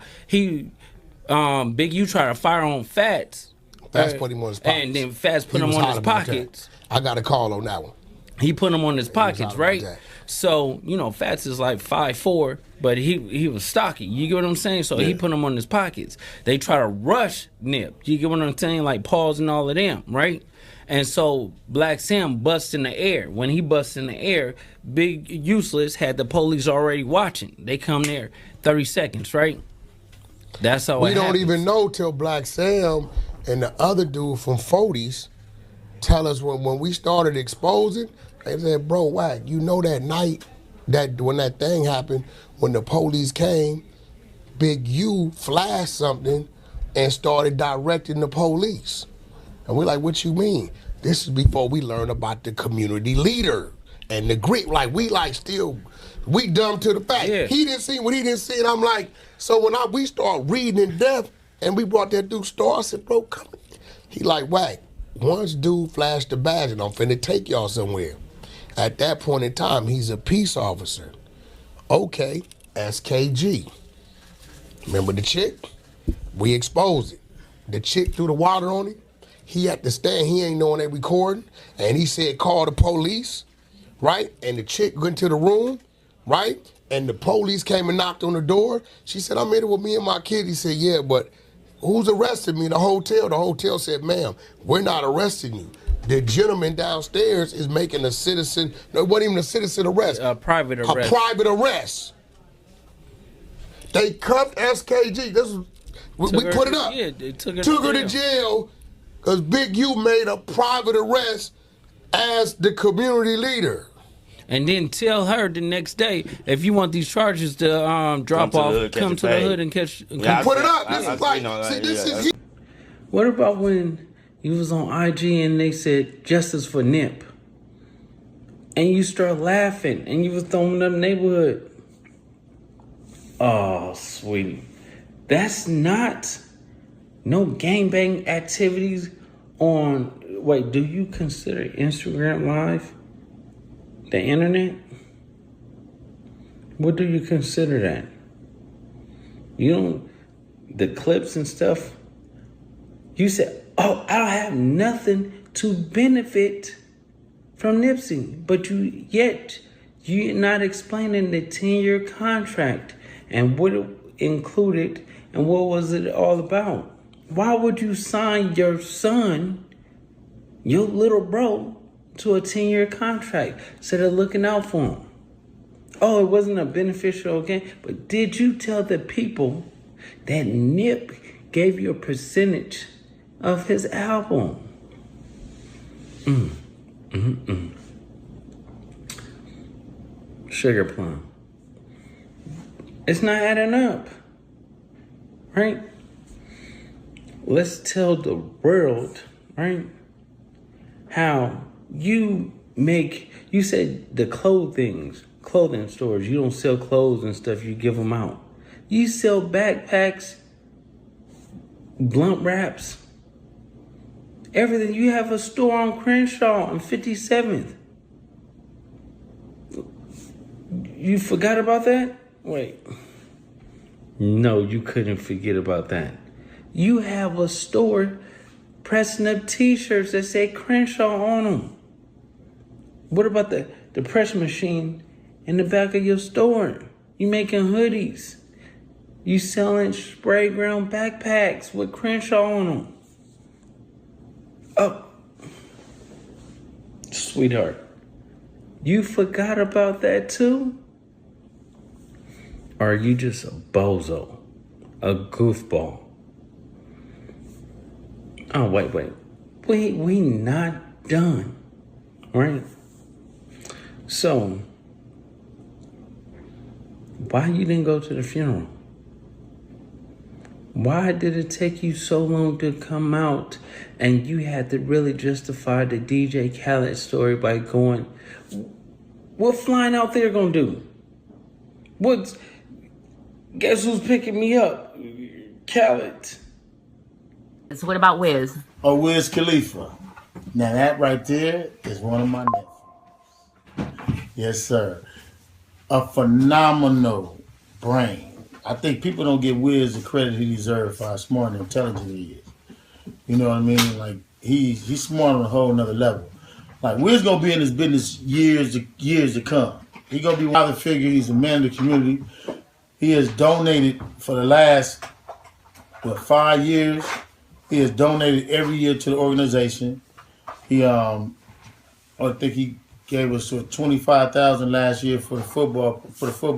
U: Big U tried to fire on Fats.
T: Fats put him on his pockets.
U: And then Fats put him on his pockets.
T: I got a call on that one.
U: He put him on his pockets, right? So, Fats is like 5'4", but he was stocky. You get what I'm saying? So he put him on his pockets. They try to rush Nip. You get what I'm saying? Like Paul's and all of them, right? And so Black Sam busts in the air. When he busts in the air, Big Useless had the police already watching. They come there 30 seconds, right? That's how
T: we don't even know till Black Sam and the other dude from 40's tell us when we started exposing, they said, bro, Wack, you know that night that when that thing happened, when the police came, Big U flashed something and started directing the police. And we're like, what you mean? This is before we learned about the community leader and the grit. Like, we dumb to the fact.
U: Yeah.
T: He didn't see what he didn't see, and I'm like, so when we start reading in depth, and we brought that dude store, I said, bro, come here. He like, Wack, once dude flashed the badge and I'm finna take y'all somewhere. At that point in time, he's a peace officer. Okay, SKG. Remember the chick? We exposed it. The chick threw the water on him. He had to stand, he ain't knowing they recording, and he said, call the police, right? And the chick went to the room, right? And the police came and knocked on the door. She said, I'm in it with me and my kid. He said, yeah, but who's arrested me? The hotel. The hotel said, ma'am, we're not arresting you. The gentleman downstairs is making a citizen, no, it wasn't even a citizen arrest.
U: A private arrest.
T: A private arrest. They cuffed SKG. We put it up.
U: Yeah, they took
T: her to jail because Big U made a private arrest as the community leader.
U: And then tell her the next day, if you want these charges to drop off, come to the hood and catch.
T: Yeah, put it up. This is like, see, this is.
U: What about when you was on IG and they said justice for Nip, and you start laughing and you was throwing up neighborhood? Oh, sweetie, that's not no gangbang activities on. Wait, do you consider Instagram Live the internet? What do you consider that? You don't, the clips and stuff. You said, oh, I don't have nothing to benefit from Nipsey, but you're not explaining the 10-year contract and what it included and what was it all about. Why would you sign your son, your little bro, to a 10-year contract instead of looking out for him? Oh, it wasn't a beneficial gain, but did you tell the people that Nip gave you a percentage of his album? Sugar Plum. It's not adding up, right? Let's tell the world, right, how you said the clothing stores, you don't sell clothes and stuff, you give them out. You sell backpacks, blunt wraps, everything. You have a store on Crenshaw on 57th. You forgot about that? Wait. No, you couldn't forget about that. You have a store pressing up t-shirts that say Crenshaw on them. What about the press machine in the back of your store? You making hoodies. You selling spray ground backpacks with Crenshaw on them. Oh, sweetheart, you forgot about that too? Or are you just a bozo, a goofball? Oh, wait. We not done, right? So, why you didn't go to the funeral? Why did it take you so long to come out and you had to really justify the DJ Khaled story by going, what flying out there gonna do? Guess who's picking me up? Khaled.
D: So what about Wiz?
A: Oh, Wiz Khalifa. Now that right there is one of my nephews. Yes, sir. A phenomenal brain. I think people don't give Wiz the credit he deserves for how smart and intelligent he is. You know what I mean? Like he's smart on a whole nother level. Like Wiz gonna be in this business years to come. He gonna be one of the figure. He's a man of the community. He has donated for the last 5 years. He has donated every year to the organization. He I think he gave us $25,000 last year for the football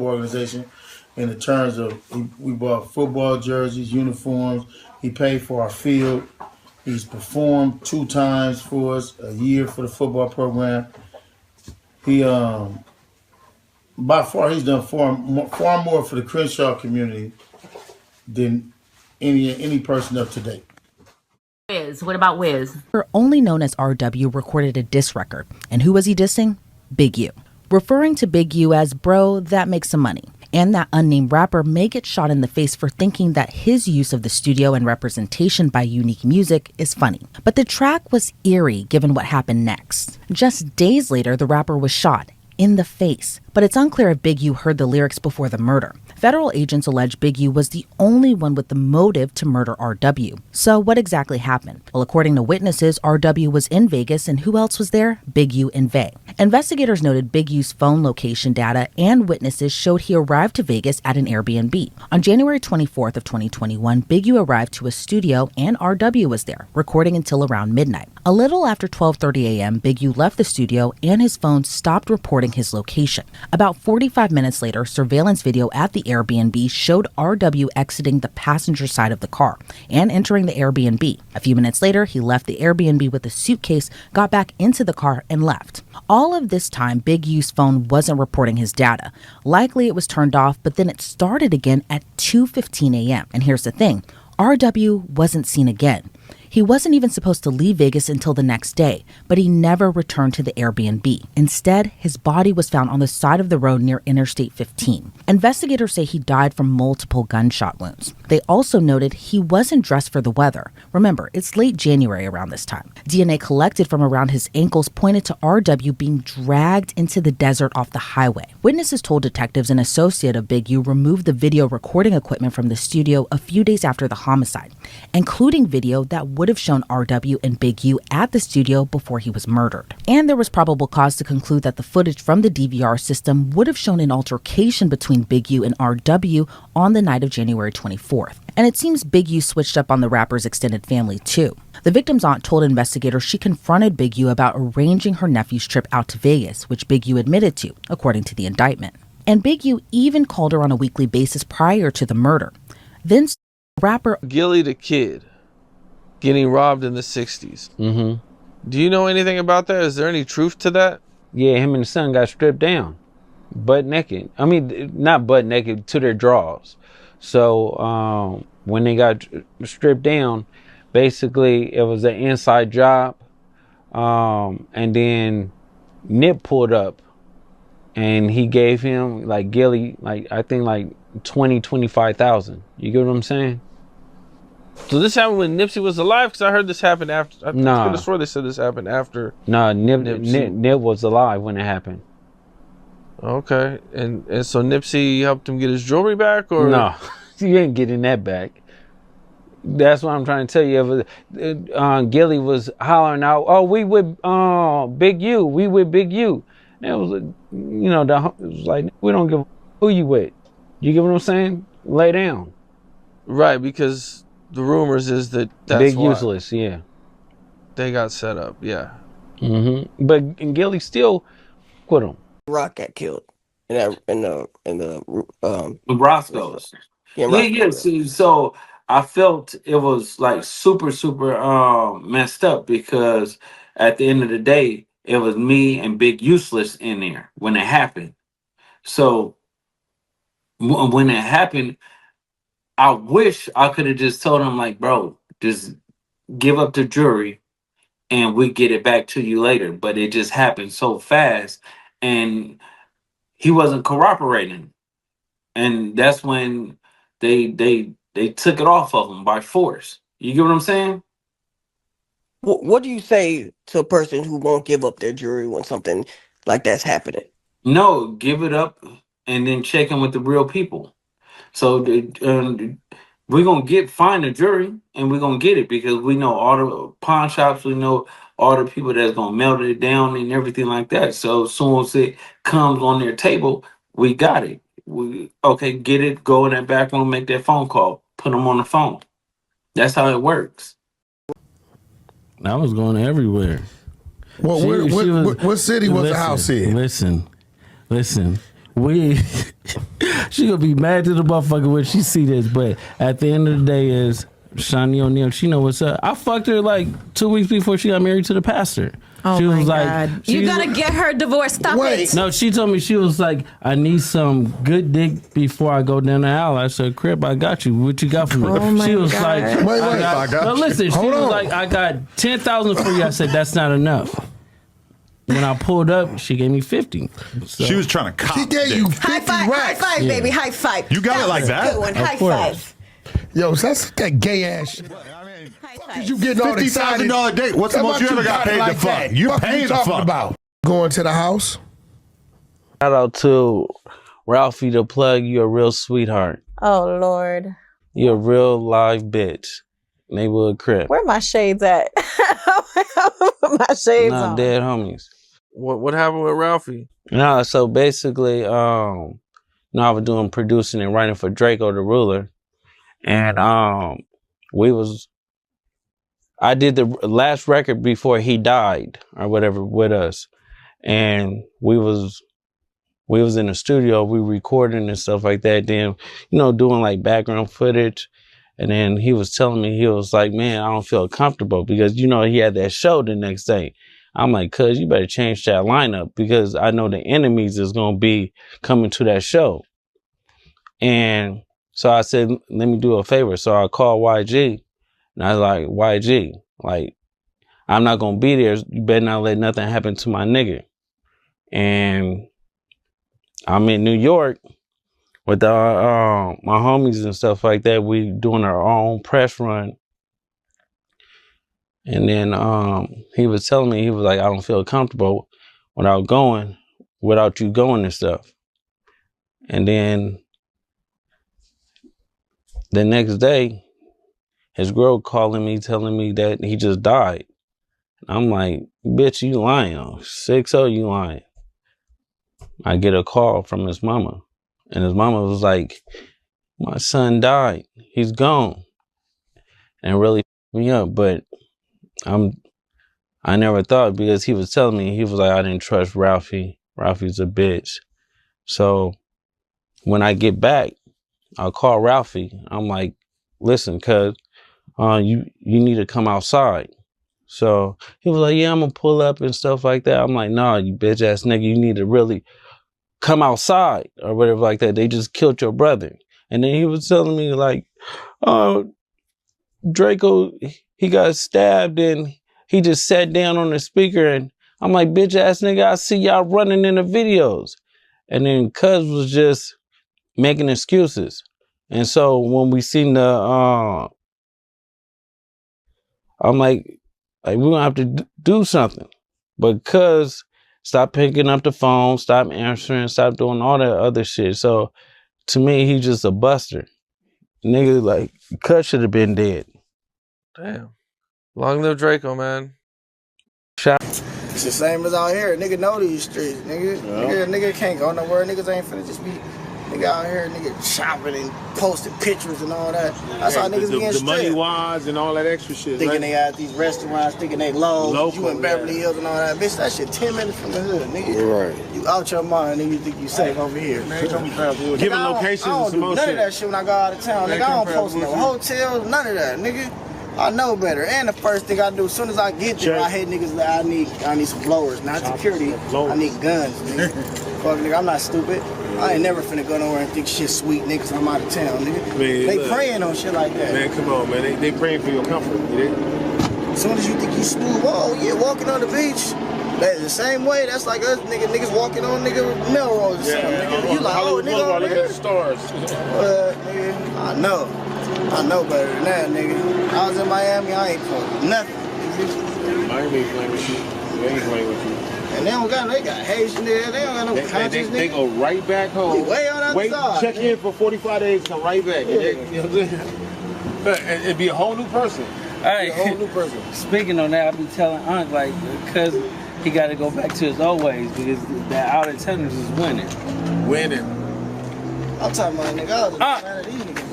A: organization. In the terms of we bought football jerseys, uniforms. He paid for our field. He's performed 2 times for us, a year for the football program. He by far he's done far more for the Crenshaw community than any person up to date.
D: Wiz, what about Wiz?
C: Only known as RW recorded a diss record. And who was he dissing? Big U. Referring to Big U as bro that makes some money. And that unnamed rapper may get shot in the face for thinking that his use of the studio and representation by Unique Music is funny. But the track was eerie given what happened next. Just days later, the rapper was shot in the face. But it's unclear if Big U heard the lyrics before the murder. Federal agents allege Big U was the only one with the motive to murder RW. So what exactly happened? Well, according to witnesses, RW was in Vegas, and who else was there? Big U and Vay. Investigators noted Big U's phone location data and witnesses showed he arrived to Vegas at an Airbnb. On January 24th of 2021, Big U arrived to a studio and RW was there, recording until around midnight. A little after 12:30 a.m., Big U left the studio and his phone stopped reporting his location. About 45 minutes later, surveillance video at the Airbnb showed RW exiting the passenger side of the car and entering the Airbnb. A few minutes later, he left the Airbnb with a suitcase, got back into the car, and left. All of this time, Big U's phone wasn't reporting his data. Likely it was turned off, but then it started again at 2:15 a.m. And here's the thing, RW wasn't seen again. He wasn't even supposed to leave Vegas until the next day, but he never returned to the Airbnb. Instead, his body was found on the side of the road near Interstate 15. Investigators say he died from multiple gunshot wounds. They also noted he wasn't dressed for the weather. Remember, it's late January around this time. DNA collected from around his ankles pointed to RW being dragged into the desert off the highway. Witnesses told detectives an associate of Big U removed the video recording equipment from the studio a few days after the homicide, including video that would have shown RW and Big U at the studio before he was murdered. And there was probable cause to conclude that the footage from the DVR system would have shown an altercation between Big U and RW on the night of January 24th. And it seems Big U switched up on the rapper's extended family too. The victim's aunt told investigators she confronted Big U about arranging her nephew's trip out to Vegas, which Big U admitted to, according to the indictment. And Big U even called her on a weekly basis prior to the murder. Then rapper
V: Gilly the Kid getting robbed in the 60s.
U: Mm-hmm.
V: Do you know anything about that? Is there any truth to that?
U: Yeah, him and the son got stripped down, butt naked. I mean, not butt naked, to their drawers. So when they got stripped down, basically it was an inside job. And then Nip pulled up and he gave him, like Gilly, like I think like 25,000. You get what I'm saying?
V: So this happened when Nipsey was alive? Because I heard this happened after. I
U: Nah.
V: could have swore they said this happened after.
U: No, Nip was alive when it happened.
V: Okay, and so Nipsey helped him get his jewelry back, or
U: No, you ain't getting that back. That's what I'm trying to tell you. Gilly was hollering out, "Oh, we with Big U, we with Big U." And it was, you know, it was like, we don't give a who you with. You get what I'm saying? Lay down.
V: Right, because the rumors is that's
U: Big
V: why
U: useless, yeah.
V: they got set up. Yeah.
U: Mm-hmm. But and Gilly still quit him.
W: Rock got killed in the
U: Roscoe's.
W: Yeah,
U: Yeah. So I felt it was like super messed up because at the end of the day, it was me and Big Useless in there when it happened. So when it happened, I wish I could have just told him, like, bro, just give up the jury and we get it back to you later. But it just happened so fast and he wasn't cooperating. And that's when they took it off of him by force. You get what I'm saying?
W: What do you say to a person who won't give up their jury when something like that's happening?
U: No, give it up and then check in with the real people. So we're going to find a jury and we're going to get it because we know all the pawn shops, we know all the people that's going to melt it down and everything like that. So as soon as it comes on their table, we got it. Okay, get it, go in that back room, make that phone call, put them on the phone. That's how it works. I was going everywhere.
X: Well, what city was the house in?
U: Listen. She gonna be mad to the motherfucker when she see this, but at the end of the day is Shawnee O'Neal, she know what's up. I fucked her like 2 weeks before she got married to the pastor.
B: Oh
U: she
B: my
U: was
B: God.
U: like,
B: You gotta get her divorced. Stop it.
U: No, she told me, she was like, I need some good dick before I go down the aisle. I said, Crip, I got you. What you got for me?
B: Oh my
U: she was
B: God.
U: like,
X: I got
U: no,
X: you.
U: listen, she
X: Hold
U: was
X: on.
U: like, I got 10,000 for you. I said, that's not enough. When I pulled up, she gave me 50. So.
E: She was trying to cop.
X: She gave you 50
B: High five,
X: racks.
B: high five,
U: Yeah.
B: baby, high five.
E: You got it like
B: was a
E: that?
B: Good one.
U: Of
B: High
U: course.
B: five.
X: Yo, that's that gay ass shit.
B: High
X: Cause
B: five.
X: you getting all excited.
E: $50,000 date. What's the
X: How
E: most you
X: about
E: ever got
X: got it
E: paid
X: like
E: to fuck?
X: that?
E: You're
X: Fuck
E: paying
X: you
E: to
X: talking
E: fuck.
X: about? Going to the house.
U: Shout out to Ralphie the Plug. You're a real sweetheart.
F: Oh Lord,
U: You're a real live bitch. Neighborhood Crip.
F: where my shades at? Put my shades
U: Not
F: on.
U: dead homies.
V: What happened with Ralphie?
U: No, so basically, I was doing producing and writing for Draco the Ruler. And I did the last record before he died or whatever with us. And we was in the studio, we recording and stuff like that, then, doing like background footage. And then he was telling me, he was like, man, I don't feel comfortable because, he had that show the next day. I'm like, cuz you better change that lineup because I know the enemies is going to be coming to that show. And so I said, let me do a favor. So I called YG and I was like, YG, like, I'm not going to be there. You better not let nothing happen to my nigga. And I'm in New York with my homies and stuff like that. We doing our own press run. And then he was telling me, he was like, I don't feel comfortable without you going and stuff. And then the next day, his girl calling me, telling me that he just died. I'm like, bitch, you lying. 6-0, you lying. I get a call from his mama. And his mama was like, my son died. He's gone. And really f***ed me up. But I never thought, because he was telling me, he was like, I didn't trust Ralphie. Ralphie's a bitch. So when I get back, I'll call Ralphie. I'm like, listen, cuz you need to come outside. So he was like, yeah, I'm gonna pull up and stuff like that. I'm like, nah, you bitch ass nigga, you need to really come outside or whatever like that. They just killed your brother. And then he was telling me like, Draco, he got stabbed and he just sat down on the speaker. And I'm like, bitch ass nigga, I see y'all running in the videos. And then cuz was just making excuses. And so when we seen the, I'm like, we're gonna have to do something. But cuz stop picking up the phone, stop answering, stop doing all that other shit. So to me, he's just a buster. Nigga, like, cuz should have been dead.
V: Damn. Long live Draco, man.
G: It's the same as out here. Nigga know these streets, nigga. Nigga can't go nowhere. Niggas ain't finna just be nigga out here, nigga shopping and posting pictures and all that. That's how niggas be in
K: the money
G: strip.
K: wise and all that extra shit.
G: Thinking they at these restaurants, thinking they low. You in Beverly Hills and all that. Bitch, that shit 10 minutes from the hood, nigga.
X: Right.
G: You out your mind, nigga. You think you safe over here.
K: Giving locations
G: I
K: and
G: don't
K: some
G: do
K: more
G: none
K: shit.
G: of that shit when I go out of town. Nigga, I don't post no hotels, none of that, nigga. I know better. And the first thing I do, as soon as I get there, I hate niggas that I need some blowers, not security. I need guns, nigga. Fuck, nigga, I'm not stupid. I ain't never finna go nowhere and think shit sweet, nigga, 'cause I'm out of town, nigga.
K: Man,
G: They
K: look.
G: praying on shit like that.
K: Man, come on, man. They praying for your comfort.
G: As soon as you think you smooth, oh yeah, walking on the beach. That's the same way. That's like us niggas walking on Melrose or something. Nigga. You like, oh nigga, over
K: look
G: here?
K: at the stars.
G: Nigga, I know better than that, nigga. I was in Miami, I ain't fucking nothing.
K: Miami ain't playing with you. They ain't playing with you.
G: And they got Haitian there. They don't got no conscience,
K: They
G: nigga.
K: go right back home.
G: Way on the other side.
K: Check in for 45 days, come right back.
G: Yeah.
K: You know what I'm saying? And it'd be a whole new person.
U: Hey,
K: Be a whole new person.
U: Speaking on that, I be telling Aunt, like, cuz he got to go back to his old ways because that out of towners is winning.
G: I'm talking about nigga, I was a these niggas.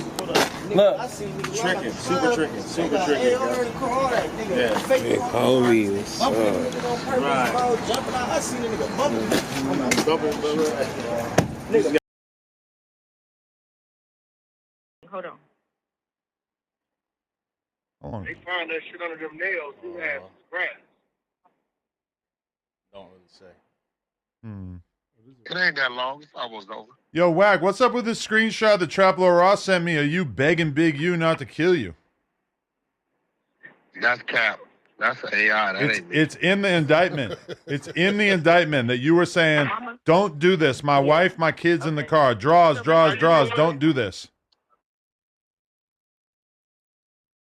U: Look,
G: I see niggas
K: Tricking, super tricking, super tricking.
G: Hey, over in the car, all that nigga.
K: Yeah.
G: Fake
V: Big homie, what's
G: bumping
V: up?
G: niggas on purpose,
K: Right.
G: bro, jumping out. I seen a nigga bumping. I'm like,
K: Nigga.
L: Hold on.
V: long?
Q: They found that shit under them nails. Who had grass?
K: Don't really say.
Q: It ain't that long. It's almost over.
E: Yo, Wack, what's up with this screenshot that Traplo Ross sent me of you begging Big U not to kill you?
Q: That's cap. That's an AI. That ain't me.
E: It's in the indictment. It's in the indictment that you were saying, don't do this. My wife, my kids in the car. Draws. Don't do this.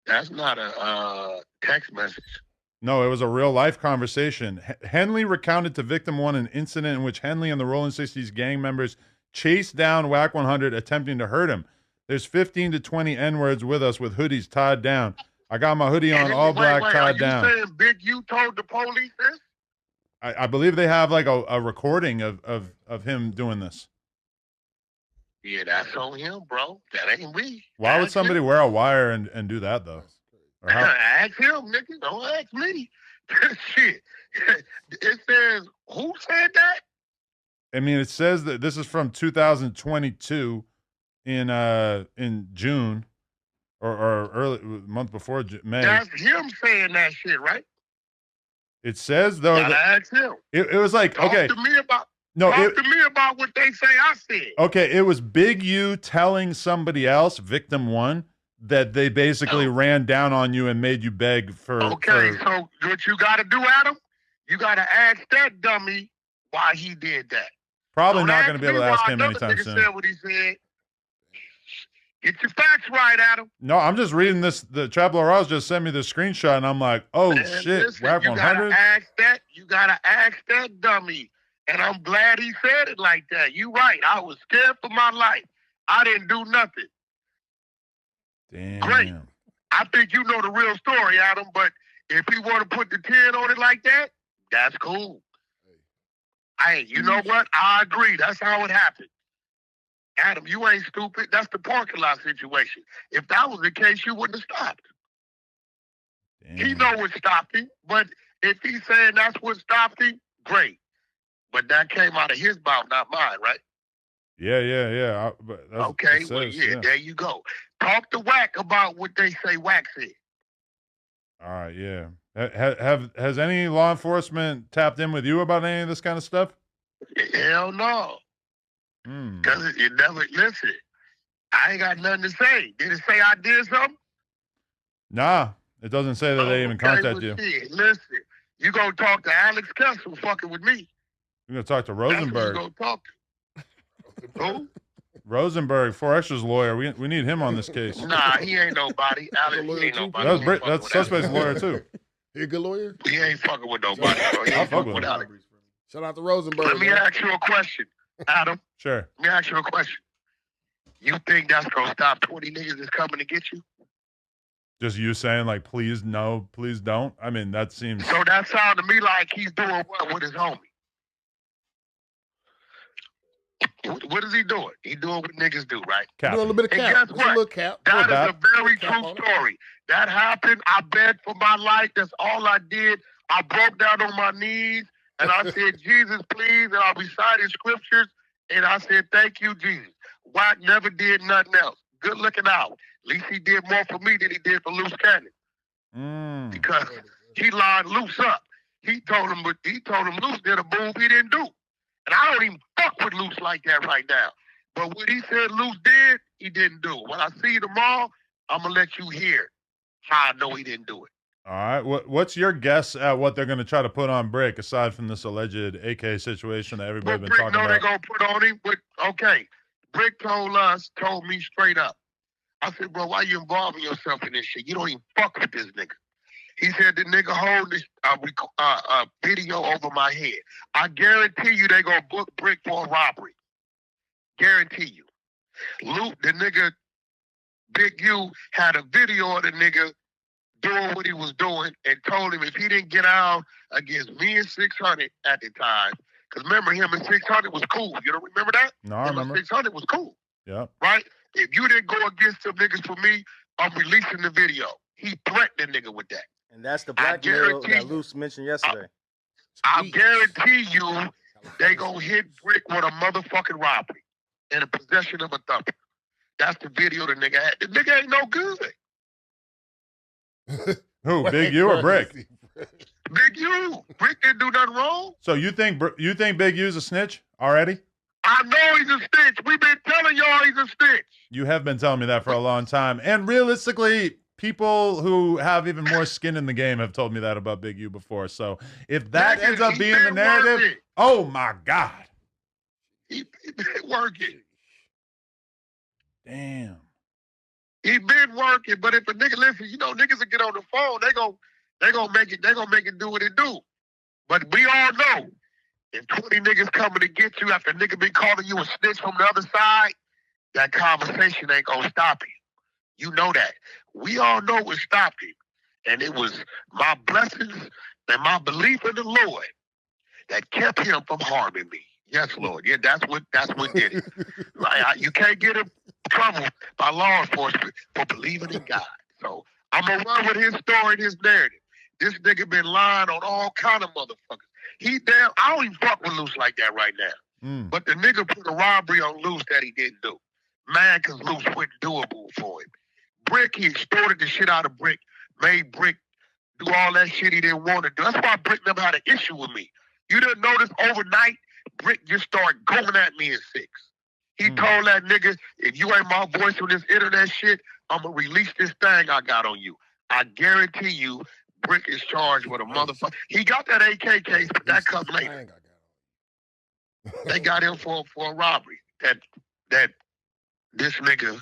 Q: That's not a text message.
E: No, it was a real life conversation. Henley recounted to Victim 1 an incident in which Henley and the Rolling 60s gang members chased down Whack 100 attempting to hurt him. There's 15 to 20 N-words with us with hoodies tied down. I got my hoodie on all black tied down.
Q: Are you saying Big U told the police this?
E: I believe they have like a recording of him doing this.
Q: Yeah, that's on him, bro. That ain't me.
E: Why would somebody wear a wire and do that, though? Or how?
Q: Ask him, nigga. Don't ask me. Shit. It says, who said that?
E: I mean, it says that this is from 2022 in June or early month before May.
Q: That's him saying that shit, right?
E: It says, though,
Q: Gotta ask him.
E: It was like,
Q: Talk
E: okay.
Q: to me about what they say I said.
E: Okay, it was Big U telling somebody else, Victim 1, that they basically ran down on you and made you beg for...
Q: Okay, so what you got to do, Adam, you got to ask that dummy why he did that.
E: Probably
Q: Don't
E: not
Q: ask
E: going to be able
Q: me
E: to ask
Q: why
E: him
Q: another
E: anytime
Q: nigga
E: soon.
Q: said what he said. Get your facts right, Adam.
E: No, I'm just reading this. The Traplo Ross just sent me the screenshot, and I'm like, oh,
Q: Man,
E: shit,
Q: listen,
E: Whack
Q: you
E: 100?
Q: gotta ask that. You got to ask that dummy. And I'm glad he said it like that. You right. I was scared for my life. I didn't do nothing.
E: Damn.
Q: Great. I think you know the real story, Adam, but if you want to put the 10 on it like that, that's cool. Hey, you know what? I agree. That's how it happened. Adam, you ain't stupid. That's the parking lot situation. If that was the case, you wouldn't have stopped. He know what stopped him, but if he's saying that's what stopped him, great. But that came out of his mouth, not mine, right?
E: Yeah. But that's
Q: Okay,
E: what
Q: well,
E: it says,
Q: yeah, there you go. Talk to Whack about what they say Whack said.
E: All right, yeah. Has any law enforcement tapped in with you about any of this kind of stuff?
Q: Hell no. Because it never, listen, I ain't got nothing to say. Did it say I did something?
E: Nah, it doesn't say that they even contacted you.
Q: Shit. Listen, you gonna talk to Alex Kessel fucking with me.
E: You're going to talk to
Q: That's who you
E: Rosenberg.
Q: gonna talk to. Who?
E: Rosenberg, 4Extra's lawyer. We need him on this case.
Q: Nah, he ain't nobody. Alex, he ain't nobody.
E: That's Suspect's lawyer, too.
X: He a good lawyer?
Q: He ain't fucking with nobody. Bro. He
E: I'll
Q: ain't
E: fuck
Q: fucking
E: with
Q: with
E: him.
Q: Alex.
X: Shout out to Rosenberg.
Q: Let me
X: man.
Q: ask you a question, Adam.
E: Sure.
Q: Let me ask you a question. You think that's gonna stop 20 niggas that's coming to get you?
E: Just you saying, like, please no, please don't? I mean, that seems...
Q: So that sounded to me like he's doing what with his homie? What is he doing? He doing what niggas do, right?
E: Cap.
X: Doing a little bit of
Q: And
X: cap.
Q: guess
X: Just a
Q: what?
X: little cap.
Q: That is
E: Cap.
Q: a very true story. That happened. I begged for my life. That's all I did. I broke down on my knees and I said, Jesus, please. And I recited scriptures and I said, thank you, Jesus. Wack never did nothing else. Good looking out. At least he did more for me than he did for Loose Cannon. Because he lined Loose up. He told him Loose did a move he didn't do. And I don't even fuck with Loose like that right now. But what he said Loose did, he didn't do. When I see you tomorrow, I'm going to let you hear how I know he didn't do it.
E: All right. What's your guess at what they're going to try to put on Brick, aside from this alleged AK situation that everybody's been
Q: Brick
E: talking
Q: know they're
E: about?
Q: going to put on him. But, okay, Brick told me straight up. I said, bro, why you involving yourself in this shit? You don't even fuck with this nigga. He said the nigga hold this video over my head. I guarantee you they gonna book Brick for a robbery. Guarantee you. Luke, the nigga, Big U, had a video of the nigga doing what he was doing and told him if he didn't get out against me and 600 at the time, because remember him and 600 was cool. You don't remember that?
E: No, I remember.
Q: 600 was cool.
E: Yeah.
Q: Right? If you didn't go against some niggas for me, I'm releasing the video. He threatened the nigga with that.
K: And that's the blackmail that Luce mentioned yesterday.
Q: I guarantee you they gonna hit Brick with a motherfucking robbery and a possession of a thumper. That's the video the nigga had. The nigga ain't no good.
E: Who, Big U or Brick?
Q: Big U. Brick didn't do nothing wrong.
E: So you think Big U's a snitch already?
Q: I know he's a snitch. We've been telling y'all he's a snitch.
E: You have been telling me that for a long time. And realistically, people who have even more skin in the game have told me that about Big U before. So if that ends up being the narrative, oh my God.
Q: He been working.
E: Damn.
Q: He been working, but if a nigga listen, you know, niggas will get on the phone, they gonna make it do what it do. But we all know, if 20 niggas coming to get you after a nigga been calling you a snitch from the other side, that conversation ain't gonna stop him. You know that. We all know what stopped him. And it was my blessings and my belief in the Lord that kept him from harming me. Yes, Lord. Yeah, that's what did it. You can't get in trouble by law enforcement for believing in God. So I'm gonna run with his story and his narrative. This nigga been lying on all kind of motherfuckers. I don't even fuck with Luce like that right now. But the nigga put a robbery on Luce that he didn't do. Man, cause Luce wouldn't do a move for him. Brick, he extorted the shit out of Brick, made Brick do all that shit he didn't want to do. That's why Brick never had an issue with me. You didn't notice overnight, Brick just started going at me in 6. He told that nigga, if you ain't my voice on this internet shit, I'm going to release this thing I got on you. I guarantee you, Brick is charged with a motherfucker. He got that AK case, but that comes later. They got him for a robbery. That this nigga,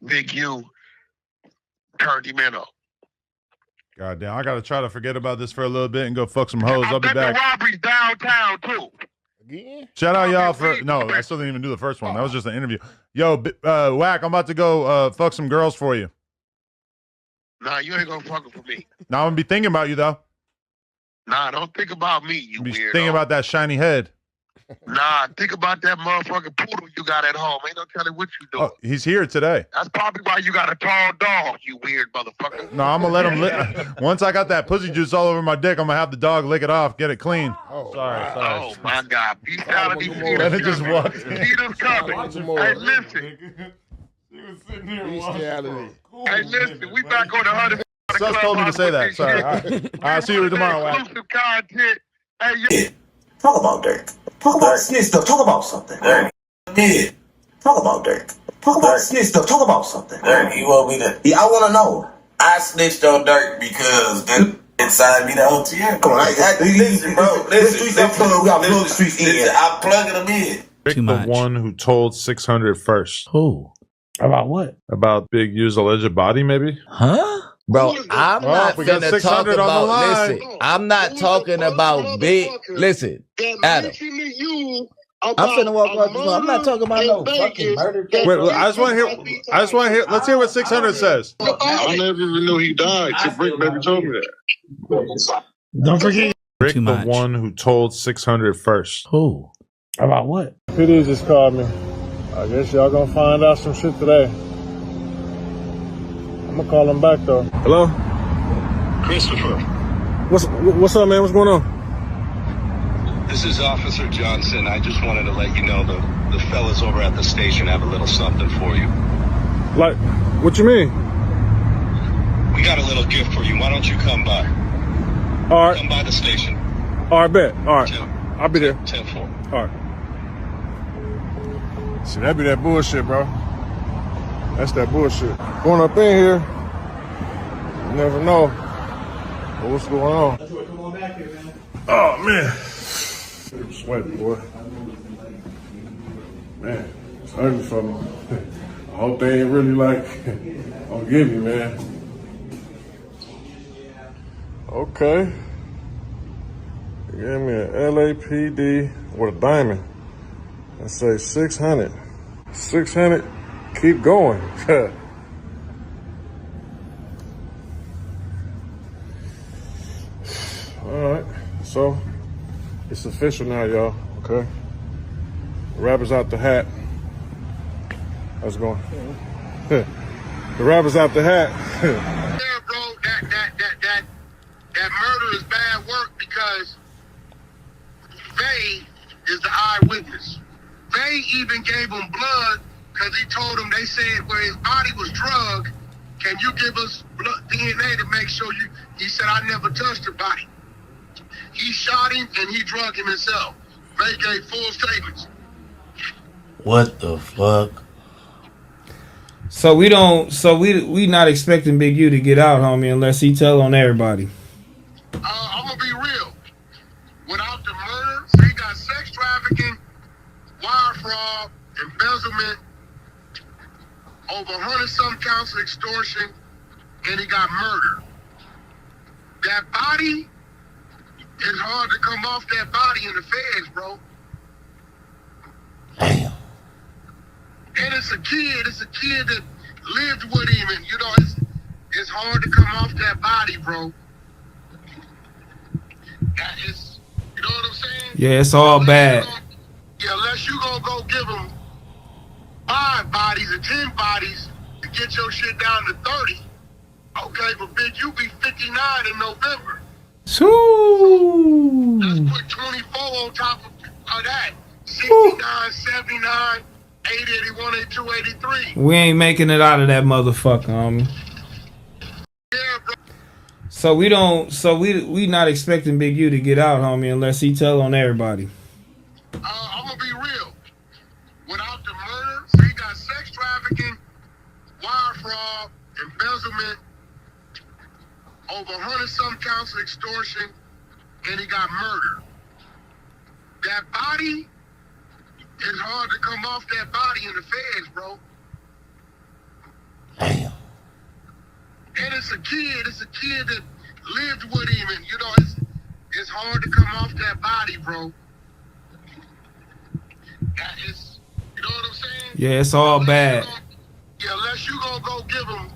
Q: Big U, turned him in on.
E: God damn, I got to try to forget about this for a little bit and go fuck some hoes. I'll be back.
Q: The robbery's downtown, too.
N: Again?
E: Shout out y'all for... No, I still didn't even do the first one. That was just an interview. Yo, Whack, I'm about to go fuck some girls for you.
Q: Nah, you ain't gonna fuck it for me.
E: Now I'm going to be thinking about you, though.
Q: Nah, don't think about me, you
E: Be
Q: weirdo.
E: thinking about that shiny head.
Q: Nah, think about that motherfucking poodle you got at home. Ain't no telling what you doing.
E: Oh, he's here today.
Q: That's probably why you got a tall dog, you weird motherfucker.
E: No, I'm going to let him lick. Once I got that pussy juice all over my dick, I'm going to have the dog lick it off, get it clean.
Q: Oh,
E: sorry.
Q: Oh, my God. Bestiality.
E: Let it just walk.
Q: Peter's coming. Hey, listen.
N: Bestiality.
Q: Hey, listen. We back on the 100.
E: Sus told me to say that. Sorry. All right. I'll see you tomorrow, Whack.
Q: Exclusive content. Hey,
H: Talk about Dirk. Talk about snitch stuff. Talk about something. Dirk. Yeah. Talk about Dirk. Talk about snitch stuff. Talk about something. Dirk, you want me to? Yeah, I want to know. I snitched on Dirk because that inside me the OTM. Come on, listen, bro. Listen, we got plug the streets in. I'm plugging them in.
E: Rick, the one who told 600 first.
U: Who? About what?
E: About Big U's alleged body, maybe?
U: Huh?
O: Bro, I'm not
E: we got
O: finna
E: 600
O: talk
E: on the
O: about.
E: line.
O: Listen, I'm not talking about big. Listen, Adam. I'm finna walk off the phone. I'm not talking about no fucking murder case.
E: Wait, I just want to hear. Let's hear what 600 says.
Q: I never even knew he died. Brick never told me that.
U: Don't forget.
E: Rick, the one who told 600 first.
U: Who? About what?
I: PD just called me. I guess y'all gonna find out some shit today. I'm gonna call him back though. Hello?
Q: Christopher.
I: What's up, man? What's going on?
Q: This is Officer Johnson. I just wanted to let you know the fellas over at the station have a little something for you.
I: Like, what you mean?
Q: We got a little gift for you. Why don't you come by?
I: All right.
Q: Come by the station.
I: All right, bet. All right. I'll be there.
Q: 10-4.
I: All right. See, that be that bullshit, bro. That's that bullshit. Going up in here, you never know what's going on.
U: Come on back here, man.
I: Oh, man. I'm sweating, boy. Man, it's ugly for me. I hope they ain't really like, I'll give you, man. Okay. They gave me an LAPD with a diamond. I say 600. 600, keep going. All right, so it's official now, y'all, okay? The rapper's out the hat. How's it going? The rapper's out the hat.
Q: Yeah, bro, that murder is bad work because Faye is the eyewitness. Faye even gave him blood because he told him, they said where his body was drugged, can you give us blood DNA to make sure you, he said, I never touched the body. He shot him and he drug him himself. They gave full statements.
O: What the fuck?
J: So we don't. So we not expecting Big U to get out, homie, unless he tell on everybody.
Q: I'm gonna be real. Without the murder, he got sex trafficking, wire fraud, embezzlement, over 100-some counts of extortion, and he got murdered. That body, it's hard to come off that body in the feds, bro.
O: Damn.
Q: And it's a kid that lived with him, and you know, it's hard to come off that body, bro. That is, you know what I'm saying?
J: Yeah, it's all bad.
Q: Unless you gonna go give him 5 bodies or 10 bodies to get your shit down to 30. Okay, but Big, you be 59 in November.
J: Ooh.
Q: Let's put 24 on top of that. 69, 79, 80, 81, 82, 83.
J: We ain't making it out of that motherfucker, homie.
Q: Yeah, bro.
J: So we don't. So we not expecting Big U to get out, homie, unless he tell on everybody.
Q: I'm gonna be real. Without the murder, he got sex trafficking, wire fraud, embezzlement, over 100-some counts of extortion, and he got murdered. That body, it's hard to come off that body in the feds, bro.
O: Damn.
Q: And it's a kid that lived with him, and you know, it's hard to come off that body, bro. That is, you know what I'm saying?
J: Yeah, it's all bad.
Q: Unless you gonna go give him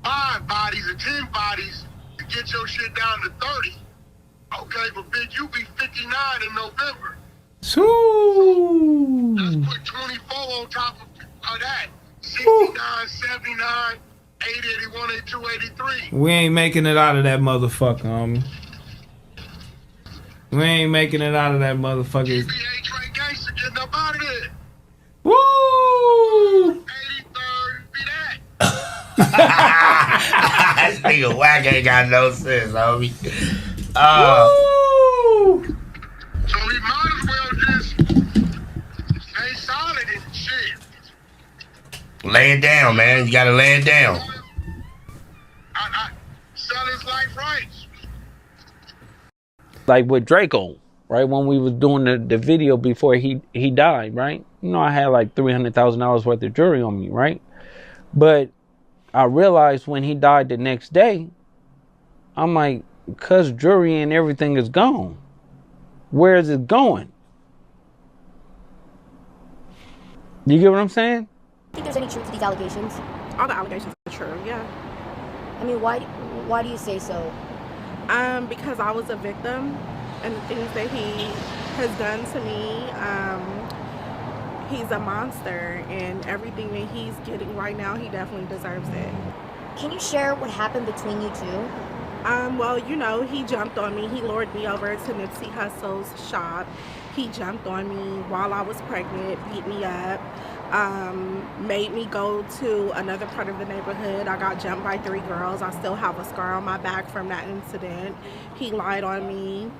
Q: 5 bodies or 10 bodies to get your shit down to 30. Okay, but Big, you be 59 in November.
J: Ooh.
Q: Let's put 24 on top of that. 69, 79, 80, 81, 82, 83.
J: We ain't making it out of that motherfucker, homie. We ain't making it out of that motherfucker.
Q: GBA Trey Gangster getting up out of there.
J: Woo!
Q: 83rd, be that.
O: This nigga whack ain't got no sense, homie.
J: Woo!
Q: So he might as well just stay solid and shit.
O: Lay it down, man. You gotta lay it down.
Q: I sell his life rights.
U: Like with Draco, right? When we was doing the video before he died, right? You know, I had like $300,000 worth of jewelry on me, right? But I realized when he died the next day, I'm like, cuz jewelry and everything is gone. Where is it going? You get what I'm saying?
M: Do you think there's any truth to these allegations?
P: All the allegations are true, yeah.
M: I mean, why do you say so?
P: Because I was a victim, and the things that he has done to me, he's a monster, and everything that he's getting right now, he definitely deserves it.
M: Can you share what happened between you two?
P: Well, you know, he jumped on me. He lured me over to Nipsey Hussle's shop. He jumped on me while I was pregnant, beat me up, made me go to another part of the neighborhood. I got jumped by 3 girls. I still have a scar on my back from that incident. He lied on me.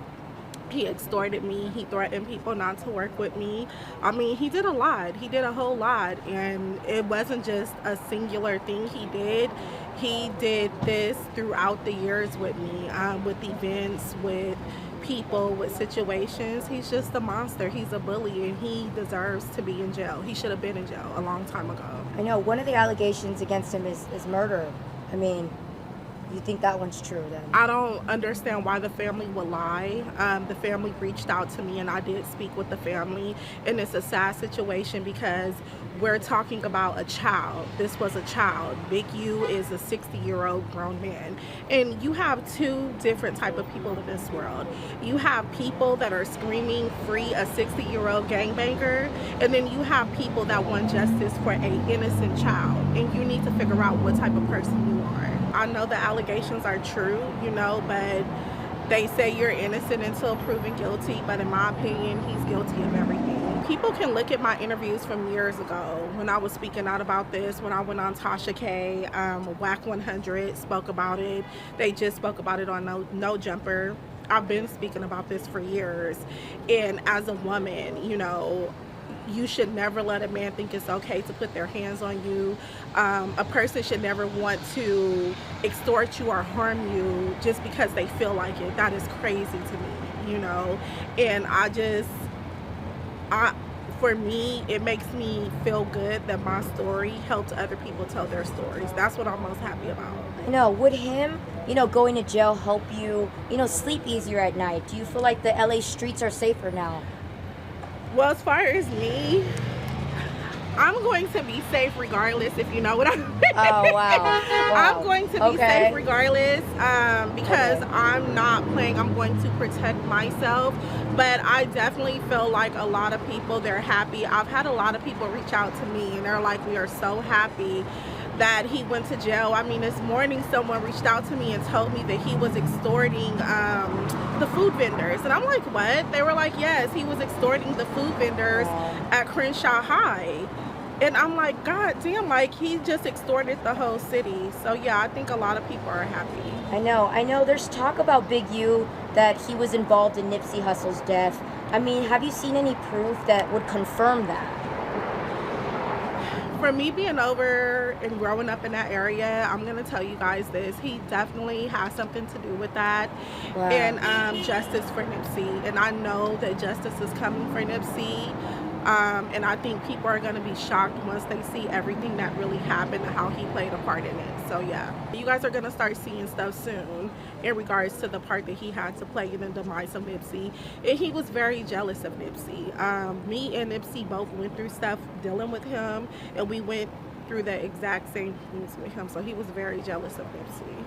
P: He extorted me. He threatened people not to work with me. I mean, he did a lot. He did a whole lot. And it wasn't just a singular thing he did. He did this throughout the years with me, with events, with people, with situations. He's just a monster. He's a bully, and he deserves to be in jail. He should have been in jail a long time ago.
M: I know one of the allegations against him is murder. I mean, you think that one's true then?
P: I don't understand why the family would lie. The family reached out to me, and I did speak with the family, and it's a sad situation because we're talking about a child. This was a child. Big U is a 60-year-old grown man, and you have 2 different type of people in this world. You have people that are screaming free a 60-year-old gangbanger, and then you have people that want justice for an innocent child, and you need to figure out what type of person you are. I know the allegations are true, you know, but they say you're innocent until proven guilty. But in my opinion, he's guilty of everything. people can look at my interviews from years ago when I was speaking out about this, when I went on Tasha K, Whack 100 spoke about it. They just spoke about it on No Jumper. I've been speaking about this for years. And as a woman, you know, you should never let a man think it's okay to put their hands on you. A person should never want to extort you or harm you just because they feel like it. That is crazy to me, you know? And for me, it makes me feel good that my story helped other people tell their stories. That's what I'm most happy about.
M: I know. Would him, you know, going to jail help you, you know, sleep easier at night? Do you feel like the LA streets are safer now?
P: Well, as far as me, I'm going to be safe regardless, if you know what I mean.
M: Oh, wow.
P: I'm going to be safe regardless because I'm not playing. I'm going to protect myself. But I definitely feel like a lot of people, they're happy. I've had a lot of people reach out to me and they're like, we are so happy that he went to jail. I mean, this morning someone reached out to me and told me that he was extorting the food vendors. And I'm like, what? They were like, yes, he was extorting the food vendors at Crenshaw High. And I'm like, God damn, like he just extorted the whole city. So yeah, I think a lot of people are happy.
M: I know. There's talk about Big U that he was involved in Nipsey Hussle's death. I mean, have you seen any proof that would confirm that?
P: For me being over and growing up in that area, I'm going to tell you guys this. He definitely has something to do with that.
M: Wow.
P: And justice for Nipsey. And I know that justice is coming for Nipsey. And I think people are going to be shocked once they see everything that really happened and how he played a part in it. So yeah, you guys are going to start seeing stuff soon in regards to the part that he had to play in the demise of Nipsey. And he was very jealous of Nipsey. Me and Nipsey both went through stuff dealing with him, and we went through the exact same things with him. So he was very jealous of Nipsey.